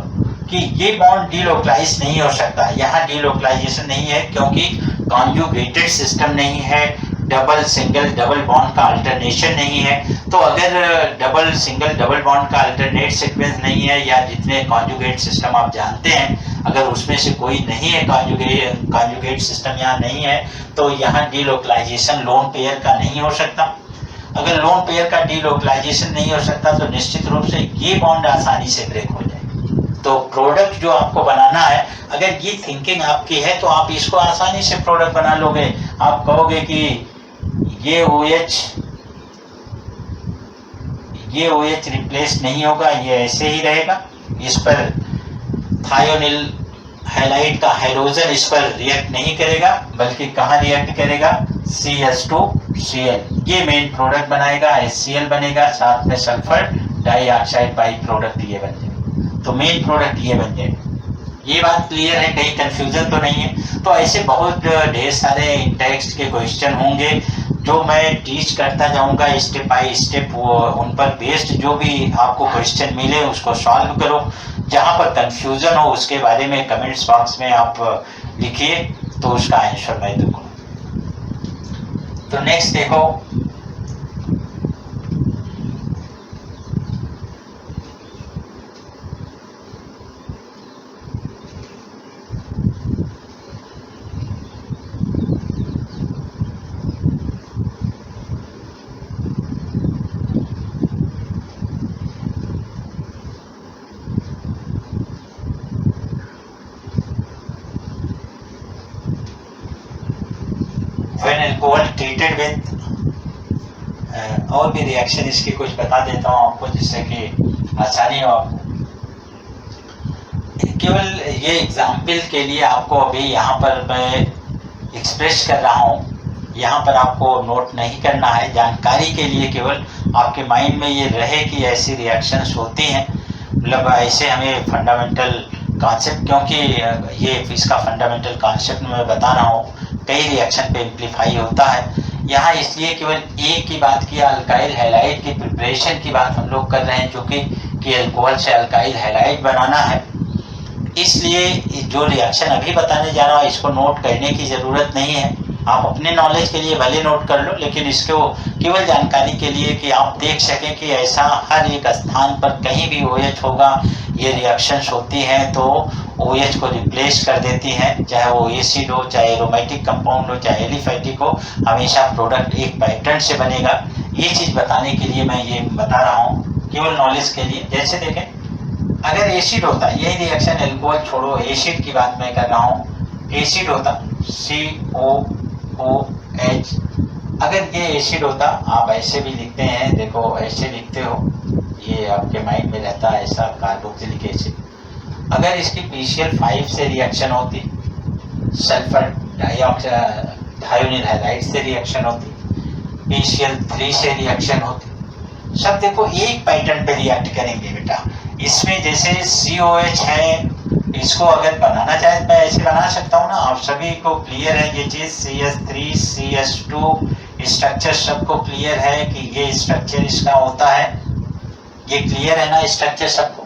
कि ये बॉन्ड डीलोकलाइज नहीं हो सकता, यहाँ डीलोकलाइजेशन नहीं है क्योंकि कॉन्जुगेटेड सिस्टम नहीं है, डबल सिंगल डबल बॉन्ड का अल्टरनेशन नहीं है। तो अगर डबल सिंगल डबल बॉन्ड का अल्टरनेट सीक्वेंस नहीं है, या जितने कॉन्जुगेट सिस्टम आप जानते हैं अगर उसमें से कोई नहीं है, कॉन्जुगेट सिस्टम यहाँ नहीं है, तो यहाँ डीलोकलाइजेशन लोन पेयर का नहीं हो सकता। अगर लोन पेयर का डीलोकलाइजेशन नहीं हो सकता तो निश्चित रूप से ये बॉन्ड आसानी से ब्रेक हो जाए। तो प्रोडक्ट जो आपको बनाना है, अगर ये थिंकिंग आपकी है तो आप इसको आसानी से प्रोडक्ट बना लोगे। आप कहोगे कि ये OH रिप्लेस नहीं होगा, ये ऐसे ही रहेगा, इस पर थायोनिल हैलाइड का हाइड्रोजन इस पर रिएक्ट नहीं करेगा, बल्कि कहाँ रिएक्ट करेगा, CH2Cl, ये मेन प्रोडक्ट बनाएगा, HCl बनेगा, साथ में सल्फर डाइऑक्साइड बाई प्रोडक्ट ये बन जाएगा। तो मेन प्रोडक्ट ये बन जाएगा। ये बात क्लियर है, कहीं कंफ्यूजन तो नहीं है। तो ऐसे बहुत ढेर सारे टेक्स्ट के क्वेश्चन होंगे जो मैं टीच करता जाऊंगा स्टेप बाय स्टेप, उन पर बेस्ड जो भी आपको क्वेश्चन मिले उसको सॉल्व करो। जहां पर कंफ्यूजन हो उसके बारे में कमेंट्स बॉक्स में आप लिखिए, तो उसका आंसर मैं दूंगा। तो नेक्स्ट देखो, when alcohol treated with और भी रिएक्शन इसकी कुछ बता देता हूँ आपको जिससे कि आसानी हो आपको। केवल ये एग्जाम्पल के लिए आपको अभी यहाँ पर मैं एक्सप्रेस कर रहा हूँ, यहाँ पर आपको नोट नहीं करना है, जानकारी के लिए केवल आपके माइंड में ये रहे कि ऐसी रिएक्शंस होती हैं। मतलब ऐसे हमें फंडामेंटल कॉन्सेप्ट, क्योंकि ये इसका फंडामेंटल कॉन्सेप्ट मैं बता रहा हूँ, कई रिएक्शन पे एम्प्लीफाई होता है। यहाँ इसलिए केवल एक की बात की, अल्काइल हैलाइड की प्रिपरेशन की बात हम लोग कर रहे हैं, जो कि अल्कोहल से अल्काइल हैलाइड बनाना है। इसलिए जो रिएक्शन अभी बताने जा रहा हूँ इसको नोट करने की ज़रूरत नहीं है, आप अपने नॉलेज के लिए भले नोट कर लो, लेकिन इसको केवल जानकारी के लिए कि आप देख सकें कि ऐसा हर एक स्थान पर कहीं भी OH होगा, ये रिएक्शंस होती हैं तो OH को रिप्लेस कर देती हैं, चाहे वो एसिड हो, चाहे एरोमेटिक कंपाउंड हो, चाहे एलिफैटिक हो, हमेशा प्रोडक्ट एक पैटर्न से बनेगा। ये चीज़ बताने के लिए मैं ये बता रहा हूँ, केवल नॉलेज के लिए। जैसे देखें, अगर एसिड होता, यही रिएक्शन एल्कोहल छोड़ो, एसिड की बात मैं कर रहा हूँ, एसिड होता COOH, अगर ये एसिड होता, आप ऐसे भी लिखते हैं, देखो ऐसे लिखते हो, ये आपके माइंड में रहता है ऐसा, कार्बोक्सिलिक एसिड। अगर इसकी PCl5 से रिएक्शन होती सल्फर डाइऑक्साइड थायोनिल हैलाइड से रिएक्शन होती, PCl3 से रिएक्शन होती। सब देखो एक पैटर्न पे रिएक्ट करेंगे बेटा। इसमें जैसे COH है, इसको अगर बनाना चाहे मैं ऐसे बना सकता हूँ ना, आप सभी को क्लियर है ये चीज। CH3 CH2 स्ट्रक्चर सबको क्लियर है कि ये स्ट्रक्चर इसका होता है, ये क्लियर है ना स्ट्रक्चर सबको।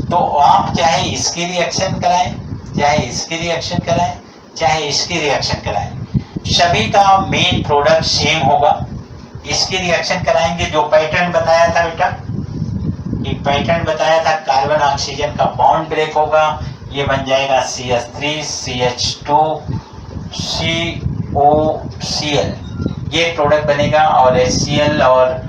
तो आप चाहे इसकी रिएक्शन कराएं, चाहे इसकी रिएक्शन कराएं, चाहे इसकी रिएक्शन कराएं, सभी का मेन प्रोडक्ट सेम होगा। इसकी रिएक्शन कराएंगे, जो पैटर्न बताया था बेटा, ये पैटर्न बताया था, कार्बन ऑक्सीजन का बॉन्ड ब्रेक होगा, ये बन जाएगा CH3 CH2 COCl, ये प्रोडक्ट बनेगा। और HCl और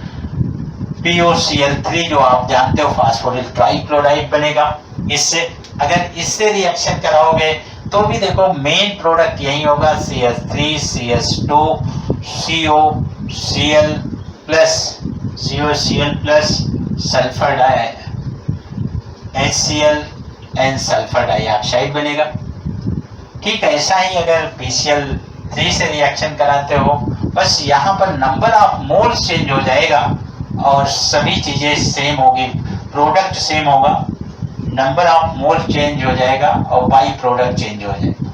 POCl3 जो आप जानते हो फास्फोरिल ट्राइक्लोराइड बनेगा इससे। अगर इससे रिएक्शन कराओगे तो भी देखो मेन प्रोडक्ट यही होगा, CH3 CH2 COCl plus sulphur HCl and sulphur dioxide बनेगा। ठीक है, ऐसा ही अगर PCl3 से रिएक्शन कराते हो, बस यहाँ पर नंबर ऑफ मोल चेंज हो जाएगा और सभी चीजें सेम होगी, प्रोडक्ट सेम होगा, नंबर ऑफ मोल चेंज हो जाएगा और बाई प्रोडक्ट चेंज हो जाएगा।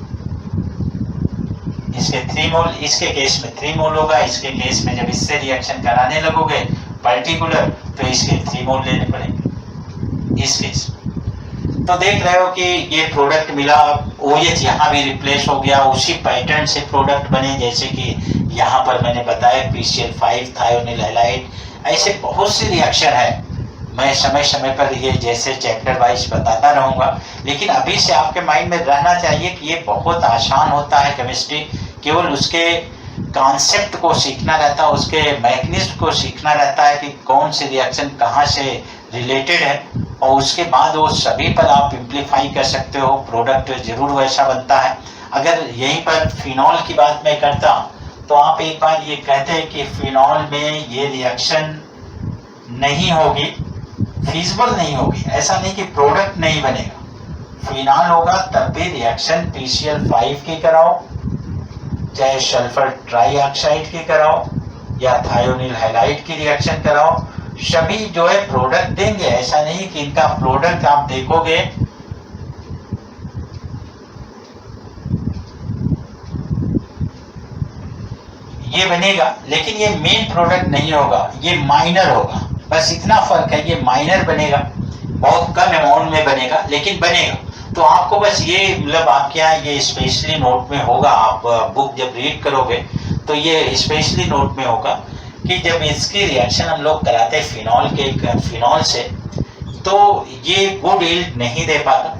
इसके 3 मोल, इसके केस में 3 मोल होगा, इसके केस में जब इससे रिएक्शन कराने लगोगे पर्टिकुलर तो इसके 3 मोल लेने पड़ेंगे इस केस में। तो देख रहे हो कि ये प्रोडक्ट मिला, OH यहाँ भी रिप्लेस हो गया, उसी पैटर्न से प्रोडक्ट बने जैसे कि यहाँ पर मैंने बताया PCl5 थायोनिल हैलाइड। ऐसे बहुत सी रिएक्शन है, मैं समय समय पर ये जैसे चैप्टर वाइज बताता रहूंगा, लेकिन अभी से आपके माइंड में रहना चाहिए कि ये बहुत आसान होता है केमिस्ट्री। केवल उसके कॉन्सेप्ट को सीखना रहता है, उसके मैकेनिज्म को सीखना रहता है कि कौन सी रिएक्शन कहाँ से रिलेटेड है, और उसके बाद वो सभी पर आप इम्प्लीफाई कर सकते हो, प्रोडक्ट जरूर वैसा बनता है। अगर यहीं पर फिनॉल की बात मैं करता तो आप एक बार ये कहते हैं कि फिनॉल में ये रिएक्शन नहीं होगी, फीजिबल नहीं होगी, ऐसा नहीं कि प्रोडक्ट नहीं बनेगा, फिनॉल होगा तब भी रिएक्शन PCl5 की कराओ, चाहे सल्फर ट्राइऑक्साइड की कराओ या थायोनिल हैलाइड की रिएक्शन कराओ, सभी जो है प्रोडक्ट देंगे। ऐसा नहीं कि इनका प्रोडक्ट आप देखोगे ये बनेगा, लेकिन ये मेन प्रोडक्ट नहीं होगा, ये माइनर होगा, बस इतना फर्क है, ये माइनर बनेगा, बहुत कम अमाउंट में बनेगा लेकिन बनेगा। तो आपको बस ये मतलब आपके यहाँ ये स्पेशली नोट में होगा, आप बुक जब रीड करोगे तो ये स्पेशली नोट में होगा कि जब इसकी रिएक्शन हम लोग कराते हैं फिनॉल से, तो ये गुड यील्ड नहीं दे पाता,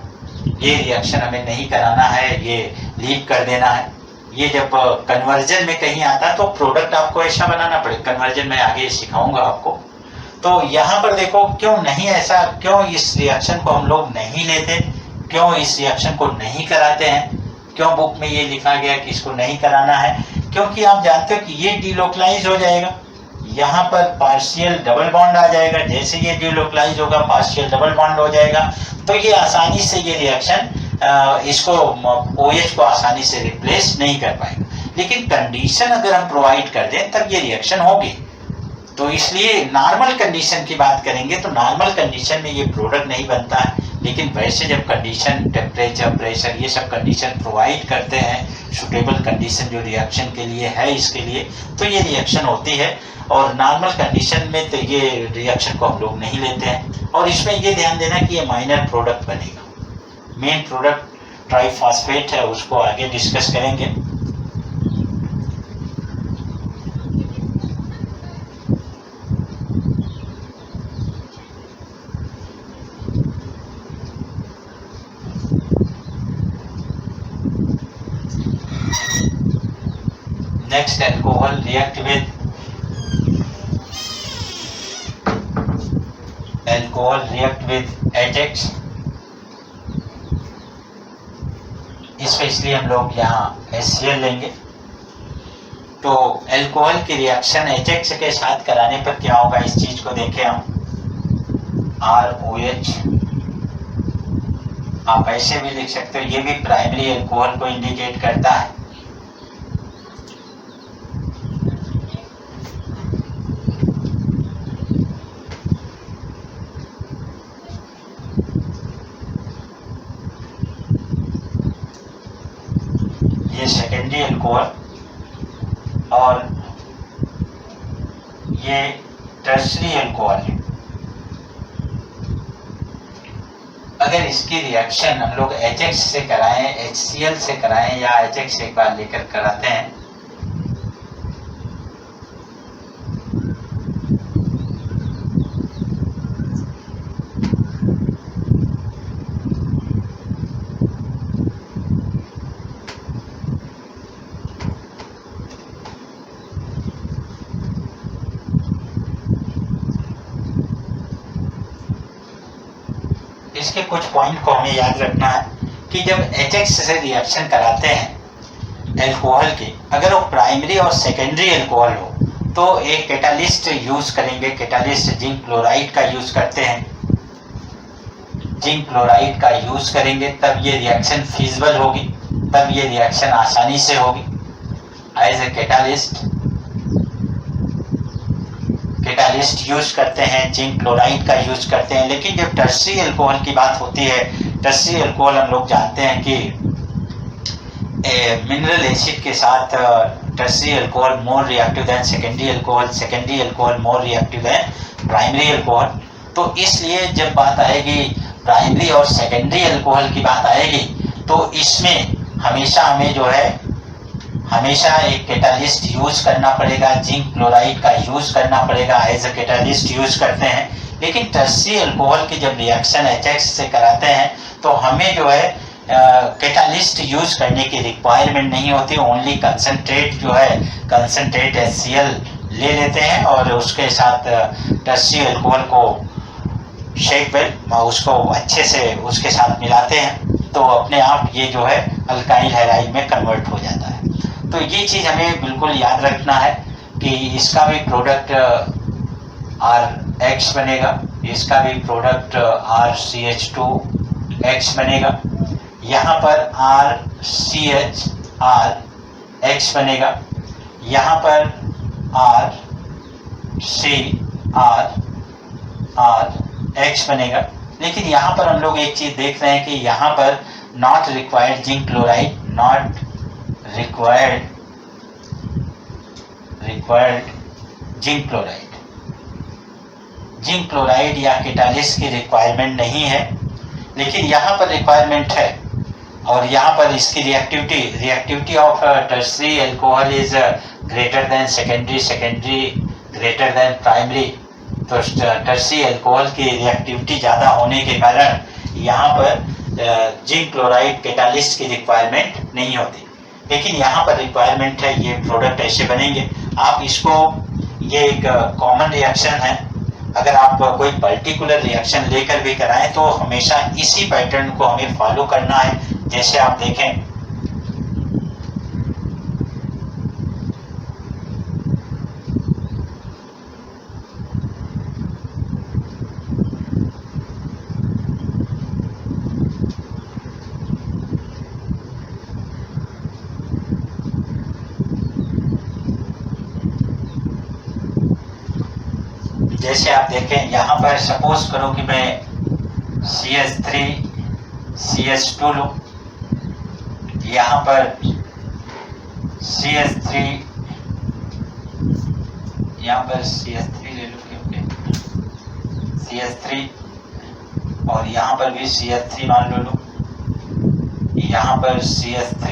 ये रिएक्शन हमें नहीं कराना है, ये लीव कर देना है। ये जब कन्वर्जन में कहीं आता है तो प्रोडक्ट आपको ऐसा बनाना पड़ेगा, कन्वर्जन में आगे सिखाऊंगा आपको। तो यहाँ पर देखो क्यों नहीं ऐसा, क्यों इस रिएक्शन को हम लोग नहीं लेते, क्यों इस रिएक्शन को नहीं कराते हैं, क्यों बुक में ये लिखा गया कि इसको नहीं कराना है, क्योंकि आप जानते हो कि ये डिलोकलाइज हो जाएगा, यहाँ पर पार्शियल डबल बॉन्ड आ जाएगा, जैसे ये डिलोकलाइज होगा पार्शियल डबल बॉन्ड हो जाएगा, तो ये आसानी से ये रिएक्शन इसको OH को आसानी से रिप्लेस नहीं कर पाएगा। लेकिन कंडीशन अगर हम प्रोवाइड कर दें तब ये रिएक्शन होगी। तो इसलिए नॉर्मल कंडीशन की बात करेंगे तो नॉर्मल कंडीशन में ये प्रोडक्ट नहीं बनता है, लेकिन वैसे जब कंडीशन टेम्परेचर प्रेशर ये सब कंडीशन प्रोवाइड करते हैं, सुटेबल कंडीशन जो रिएक्शन के लिए है इसके लिए, तो ये रिएक्शन होती है। और नॉर्मल कंडीशन में तो ये रिएक्शन को हम लोग नहीं लेते हैं। और इसमें ये ध्यान देना कि ये माइनर प्रोडक्ट बनेगा, मेन प्रोडक्ट ट्राइफॉस्फेट है, उसको आगे डिस्कस करेंगे। Next, alcohol react with HX। Specially हम लोग यहाँ HCl लेंगे। तो अल्कोहल की रिएक्शन HX के साथ कराने पर क्या होगा, इस चीज को देखें हम। ROH आप ऐसे भी लिख सकते हो, ये भी प्राइमरी अल्कोहल को इंडिकेट करता है। ये सेकेंडरी अल्कोहल और ये टर्शरी अल्कोहल है। अगर इसकी रिएक्शन हम लोग HX से कराएं, HCl से कराएं या HX एक बार लेकर कराते हैं, इसके कुछ पॉइंट को हमें याद रखना है कि जब HX से रिएक्शन कराते हैं अल्कोहल के, अगर वो प्राइमरी और सेकेंडरी अल्कोहल हो तो एक कैटालिस्ट यूज करेंगे। कैटालिस्ट जिंक क्लोराइड का यूज करते हैं, जिंक क्लोराइड का यूज करेंगे, तब ये रिएक्शन फीजिबल होगी, तब ये रिएक्शन आसानी से होगी। एज ए कैटालिस्ट यूज करते हैं, जिंक क्लोराइड का यूज करते हैं। लेकिन जब टर्शरी अल्कोहल की बात होती है, टर्शरी अल्कोहल हम लोग जानते हैं कि मिनरल एसिड के साथ tertiary alcohol more reactive than secondary alcohol, secondary alcohol more reactive than primary alcohol. तो इसलिए जब बात आएगी प्राइमरी और सेकेंडरी अल्कोहल की बात आएगी तो इसमें हमेशा हमें जो है हमेशा एक कैटालिस्ट यूज करना पड़ेगा, जिंक क्लोराइड का यूज करना पड़ेगा, एज ए कैटालिस्ट यूज करते हैं। लेकिन टर्शरी अल्कोहल की जब रिएक्शन HX से कराते हैं तो हमें जो है कैटालिस्ट यूज करने की रिक्वायरमेंट नहीं होती। ओनली कंसंट्रेट जो है कंसंट्रेट HCl ले लेते हैं और उसके साथ टर्शरी अल्कोहल को शेक वेल उसको अच्छे से उसके साथ मिलाते हैं तो अपने आप ये जो है अल्काइल हैलाइड में कन्वर्ट हो जाता है। तो ये चीज़ हमें बिल्कुल याद रखना है कि इसका भी प्रोडक्ट RH बनेगा, इसका भी प्रोडक्ट RCH2X बनेगा, यहाँ पर RCHRX बनेगा, यहाँ पर RCRX बनेगा। लेकिन यहाँ पर हम लोग एक चीज़ देख रहे हैं कि यहाँ पर not required zinc chloride, not required zinc chloride, zinc chloride या कैटालिस्ट की रिक्वायरमेंट नहीं है। लेकिन यहाँ पर रिक्वायरमेंट है और यहाँ पर इसकी reactivity of tertiary alcohol is greater than secondary, secondary greater than primary. तो टर्शरी अल्कोहल की रिएक्टिविटी ज़्यादा होने के कारण यहाँ पर जिंक क्लोराइड कैटालिस्ट की रिक्वायरमेंट नहीं होती। लेकिन यहाँ पर रिक्वायरमेंट है, ये प्रोडक्ट ऐसे बनेंगे। आप इसको, ये एक कॉमन रिएक्शन है, अगर आप कोई पर्टिकुलर रिएक्शन लेकर भी कराएं तो हमेशा इसी पैटर्न को हमें फॉलो करना है। जैसे आप देखें जैसे आप देखें यहाँ पर सपोज करो कि मैं CH3CH2 लूँ, यहाँ पर CH3 ले लूँ क्योंकि CH3 और यहाँ पर भी CH3 मान लो लूँ, यहाँ पर CH3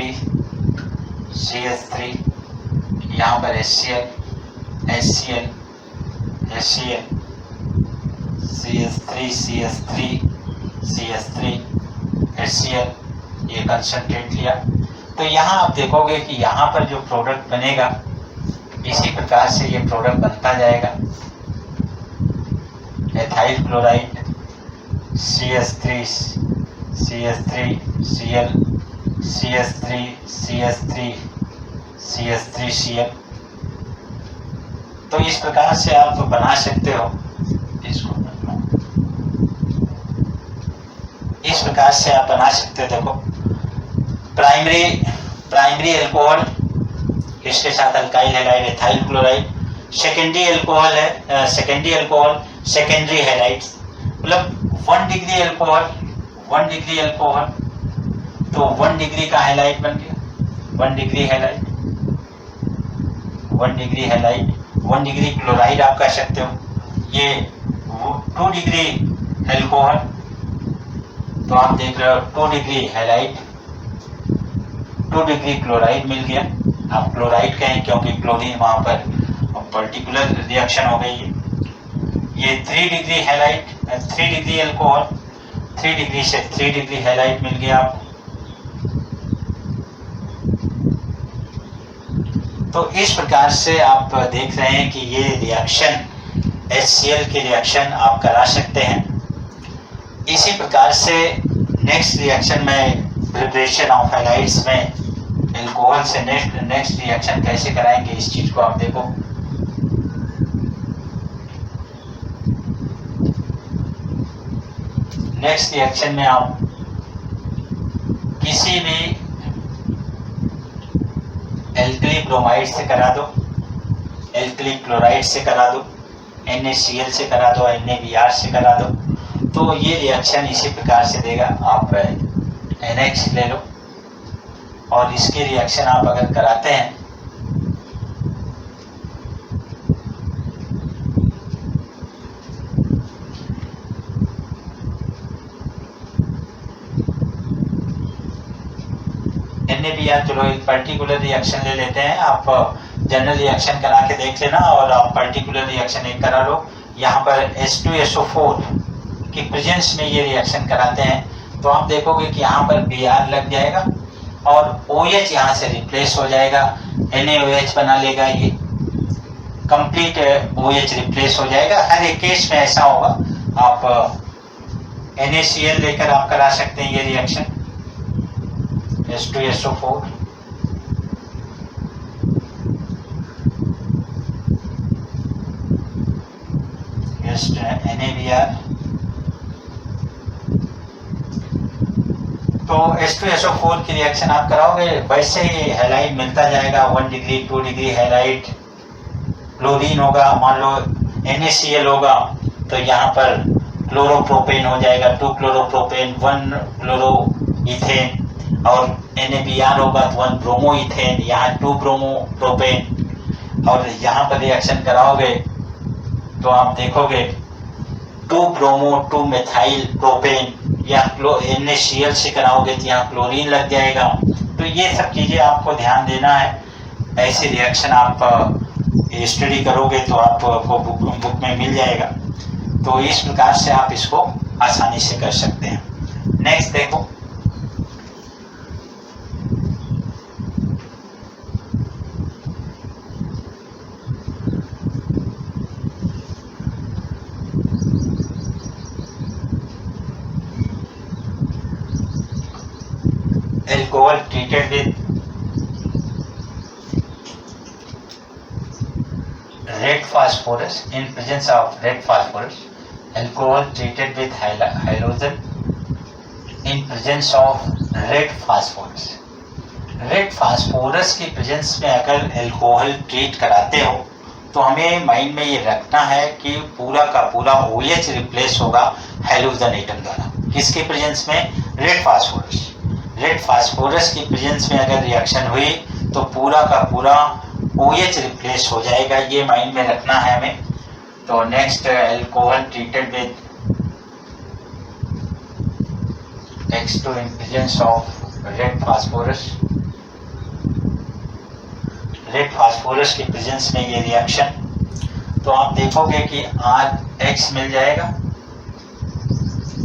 यहाँ पर HCl CH3 HCl ये कंसंट्रेट लिया। तो यहाँ आप देखोगे कि यहाँ पर जो प्रोडक्ट बनेगा इसी प्रकार से ये प्रोडक्ट बनता जाएगा। Ethyl chloride CH3CL। तो इस प्रकार से आप बना सकते हो इसको। इस प्रकार से आप बना सकते हो। देखो प्राइमरी अल्कोहल इसके साथ alkyl halide ethyl chloride, secondary alcohol है सेकेंडरी अल्कोहल सेकेंडरी हैलाइड, मतलब 1 डिग्री अल्कोहल 1 डिग्री अल्कोहल तो 1 डिग्री का हैलाइड बन गया 1 degree halide 1 degree halide 1 degree chloride आप कह सकते हो। ये 2 डिग्री अल्कोहल तो आप देख रहे हो 2 डिग्री हैलाइड 2 डिग्री क्लोराइड मिल गया। आप क्लोराइड कहें क्योंकि क्लोरीन वहां पर पर्टिकुलर रिएक्शन हो गई है। ये 3 degree halide 3 degree alcohol 3 degree से 3 डिग्री हैलाइड मिल गया आपको। तो इस प्रकार से आप देख रहे हैं कि ये रिएक्शन HCl के रिएक्शन आप करा सकते हैं। इसी प्रकार से नेक्स्ट रिएक्शन में प्रिपरेशन ऑफ हैलाइड्स में अल्कोहल से नेक्स्ट रिएक्शन कैसे कराएंगे इस चीज को आप देखो। नेक्स्ट रिएक्शन में आप किसी भी एल्कली ब्रोमाइड से करा दो, एल्कली क्लोराइड से करा दो, NaCl से करा दो, NaBr से करा दो, तो ये रिएक्शन इसी प्रकार से देगा। आप NH ले लो और इसके रिएक्शन आप अगर कराते हैं NaBr, चलो एक पर्टिकुलर रिएक्शन ले लेते हैं। आप जनरल रिएक्शन करा के देख लेना और आप पर्टिकुलर रिएक्शन एक करा लो। यहाँ पर H2SO4 की प्रेजेंस में ये रिएक्शन कराते हैं तो आप देखोगे कि यहाँ पर Br लग जाएगा और OH यहाँ से रिप्लेस हो जाएगा, NaOH बना लेगा, ये कंप्लीट OH रिप्लेस हो जाएगा। हर एक केस में ऐसा होगा। आप NaCl लेकर आप करा सकते हैं ये रिएक्शन H2SO4 NaBr, तो H2SO4 की रिएक्शन आप कराओगे, वैसे ही हैलाइड मिलता जाएगा। 1 डिग्री 2 डिग्री हैलाइड क्लोरीन होगा, मान लो NaCl होगा तो यहाँ पर क्लोरोप्रोपेन हो जाएगा, 2 क्लोरोप्रोपेन 1 क्लोरोइथेन, और NaBr होगा तो 1 ब्रोमोइथेन, यहाँ 2 ब्रोमोप्रोपेन। और यहाँ पर रिएक्शन कराओगे तो आप देखोगे 2 ब्रोमो 2 मेथाइल प्रोपेन, या NaCl से कराओगे तो यहाँ क्लोरीन लग जाएगा। तो ये सब चीजें आपको ध्यान देना है। ऐसे रिएक्शन आप स्टडी करोगे तो आपको बुक में मिल जाएगा। तो इस प्रकार से आप इसको आसानी से कर सकते हैं। नेक्स्ट देखो, alcohol treated with red phosphorus, in presence of red phosphorus, alcohol treated with halogen in presence of red phosphorus। Red phosphorus की प्रेजेंस में अगर अल्कोहल ट्रीट कराते हो तो हमें माइंड में ये रखना है कि पूरा का पूरा OH रिप्लेस होगा हैलोजन एटम द्वारा। किसके प्रेजेंस में? Red phosphorus. रेड फास्फोरस की प्रेजेंस में अगर रिएक्शन हुई तो पूरा का पूरा OH रिप्लेस हो जाएगा, ये माइंड में रखना है हमें। तो next, alcohol treated with X2 in presence of red phosphorus. Red phosphorus की प्रेजेंस में ये रिएक्शन, तो आप देखोगे कि RH मिल जाएगा,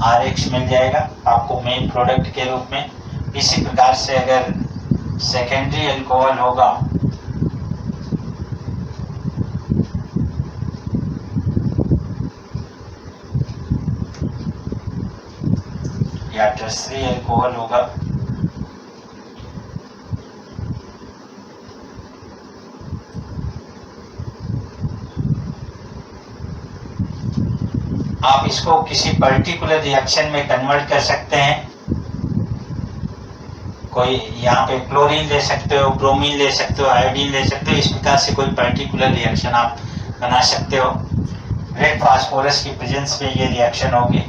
RH मिल जाएगा आपको मेन प्रोडक्ट के रूप में। इसी प्रकार से अगर सेकेंडरी अल्कोहल होगा या टर्सरी अल्कोहल होगा आप इसको किसी पर्टिकुलर रिएक्शन में कन्वर्ट कर सकते हैं। कोई यहाँ पे क्लोरीन ले सकते हो, ब्रोमीन ले सकते हो, आयोडीन ले सकते हो, इस प्रकार से कोई पर्टिकुलर रिएक्शन आप बना सकते हो। रेड फास्फोरस की प्रेजेंस में ये रिएक्शन होगी।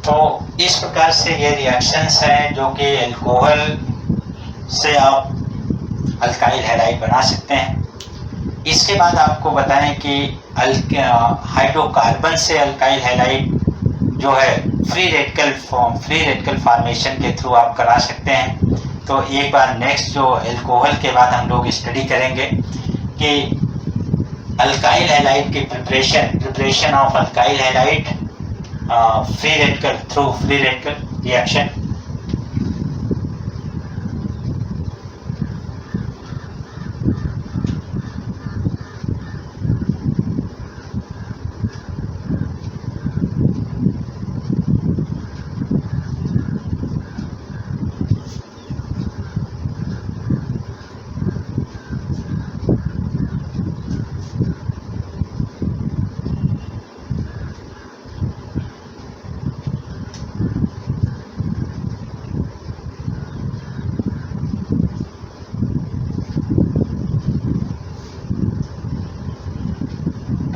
तो इस प्रकार से ये रिएक्शंस हैं जो कि अल्कोहल से आप अल्काइल हैलाइड बना सकते हैं। इसके बाद आपको बताएं कि हाइड्रोकार्बन से अल्काइल हैलाइड जो है फ्री रेडिकल फॉर्मेशन के थ्रू आप करा सकते हैं। तो एक बार नेक्स्ट जो अल्कोहल के बाद हम लोग स्टडी करेंगे कि अल्काइल हैलाइड की preparation of alkyl halide free radical through free radical reaction।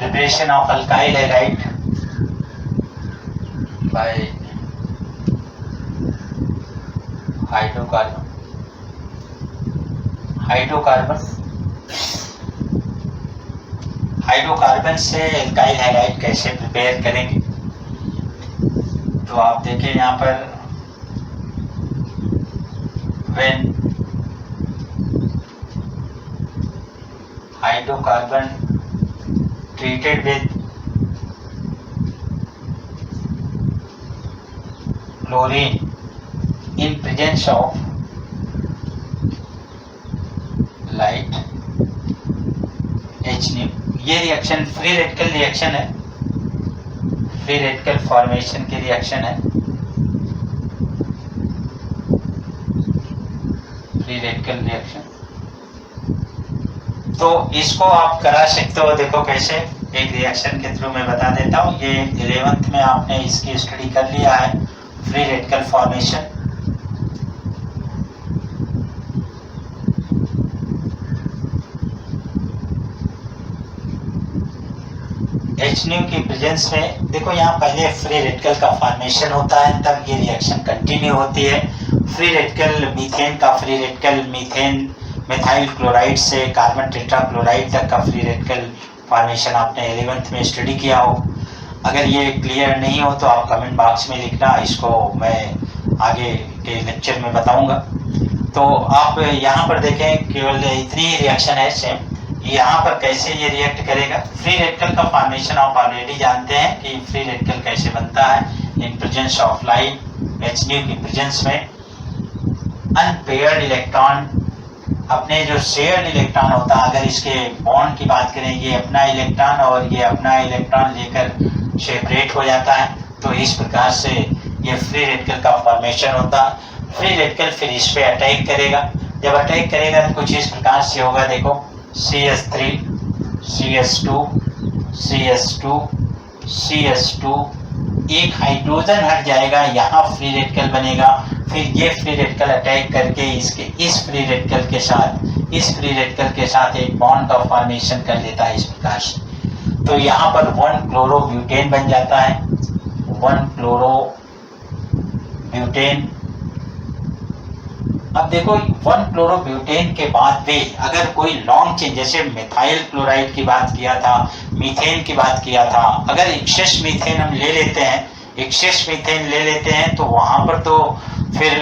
Preparation of alkyl halide by hydrocarbon से अल्काइल हैलाइड कैसे प्रिपेयर करेंगे। तो आप देखें यहाँ पर when hydrocarbon treated with chlorine in presence of light HNO, ये रिएक्शन फ्री रेडिकल रिएक्शन है, फ्री रेडिकल फॉर्मेशन की रिएक्शन है, फ्री रेडिकल रिएक्शन। तो इसको आप करा सकते हो। देखो कैसे, एक रिएक्शन के थ्रू मैं बता देता हूँ। ये 11th में आपने इसकी स्टडी कर लिया है, फ्री रेडिकल फॉर्मेशन। HNO की प्रेजेंस में देखो यहाँ पहले फ्री रेडिकल का फॉर्मेशन होता है, तब ये रिएक्शन कंटिन्यू होती है। फ्री रेडिकल मीथेन का free radical methane methyl chloride से कार्बन टेट्राक्लोराइड तक का फ्री रेडिकल फॉर्मेशन आपने 11th में स्टडी किया हो। अगर ये क्लियर नहीं हो तो आप कमेंट बॉक्स में लिखना, इसको मैं आगे के लेक्चर में बताऊंगा। तो आप यहाँ पर देखें केवल इतनी ही रिएक्शन है सेम। यहाँ पर कैसे ये रिएक्ट करेगा, फ्री रेडिकल का फॉर्मेशन आप ऑलरेडी जानते हैं कि फ्री रेडिकल कैसे बनता है। In presence of light HNO की प्रेजेंस में अनपेयर्ड इलेक्ट्रॉन, अपने जो शेयर्ड इलेक्ट्रॉन होता है, अगर इसके बॉन्ड की बात करें, ये अपना इलेक्ट्रॉन और ये अपना इलेक्ट्रॉन लेकर सेपरेट हो जाता है। तो इस प्रकार से ये फ्री रेडिकल का फॉर्मेशन होता है। फ्री रेडिकल फिर इस पे अटैक करेगा। जब अटैक करेगा तो कुछ इस प्रकार से होगा। देखो CH3 CH2 CH2 CH2, एक हाइड्रोजन हट जाएगा, यहाँ फ्री रेडिकल बनेगा। फिर ये फ्री रेडिकल अटैक करके इसके इस फ्री रेडिकल के साथ एक बॉन्ड का फॉर्मेशन कर लेता है इस प्रकार से। तो यहाँ पर 1 क्लोरोब्यूटेन बन जाता है, 1 क्लोरोब्यूटेन। अब देखो 1 क्लोरोब्यूटेन के बाद भी अगर कोई लॉन्ग चेन, जैसे मिथाइल क्लोराइड की बात किया था, मीथेन की बात किया था, अगर एक्सेस मीथेन हम ले लेते हैं तो वहां पर तो फिर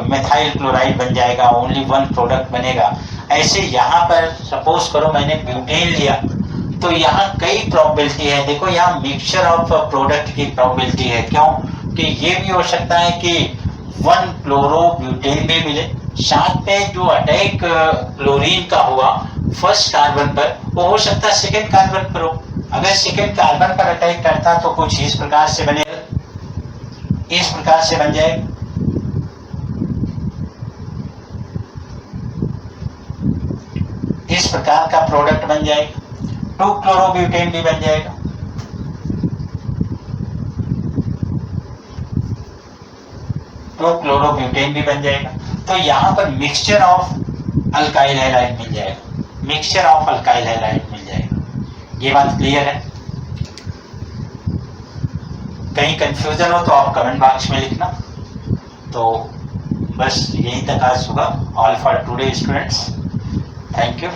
मिथाइल क्लोराइड बन जाएगा, ओनली 1 प्रोडक्ट बनेगा। ऐसे यहाँ पर सपोज करो मैंने ब्यूटेन लिया, तो यहाँ कई प्रोबेबिलिटी है। देखो यहाँ मिक्सचर ऑफ प्रोडक्ट की प्रोबेबिलिटी है। क्यों कि ये भी हो सकता है कि 1 क्लोरोब्यूटेन भी मिले, साथ में जो अटैक क्लोरीन का हुआ फर्स्ट कार्बन पर, वो हो सकता है सेकेंड कार्बन पर हो। अगर सेकेंड कार्बन पर अटैक करता तो कुछ इस प्रकार से बनेगा, इस प्रकार से बन जाएगा। इस प्रकार का प्रोडक्ट बन जाएगा, 2-क्लोरोब्यूटेन भी बन जाएगा। तो क्लोरोब्यूटेन भी बन जाएगा। तो यहां पर मिक्सचर ऑफ अल्काइल हैलाइड मिल जाएगा, मिक्सचर ऑफ अल्काइल हैलाइड मिल जाएगा। ये बात क्लियर है? कहीं कंफ्यूजन हो तो आप कमेंट बॉक्स में लिखना। तो बस यहीं तक आज होगा। All for today students, thank you.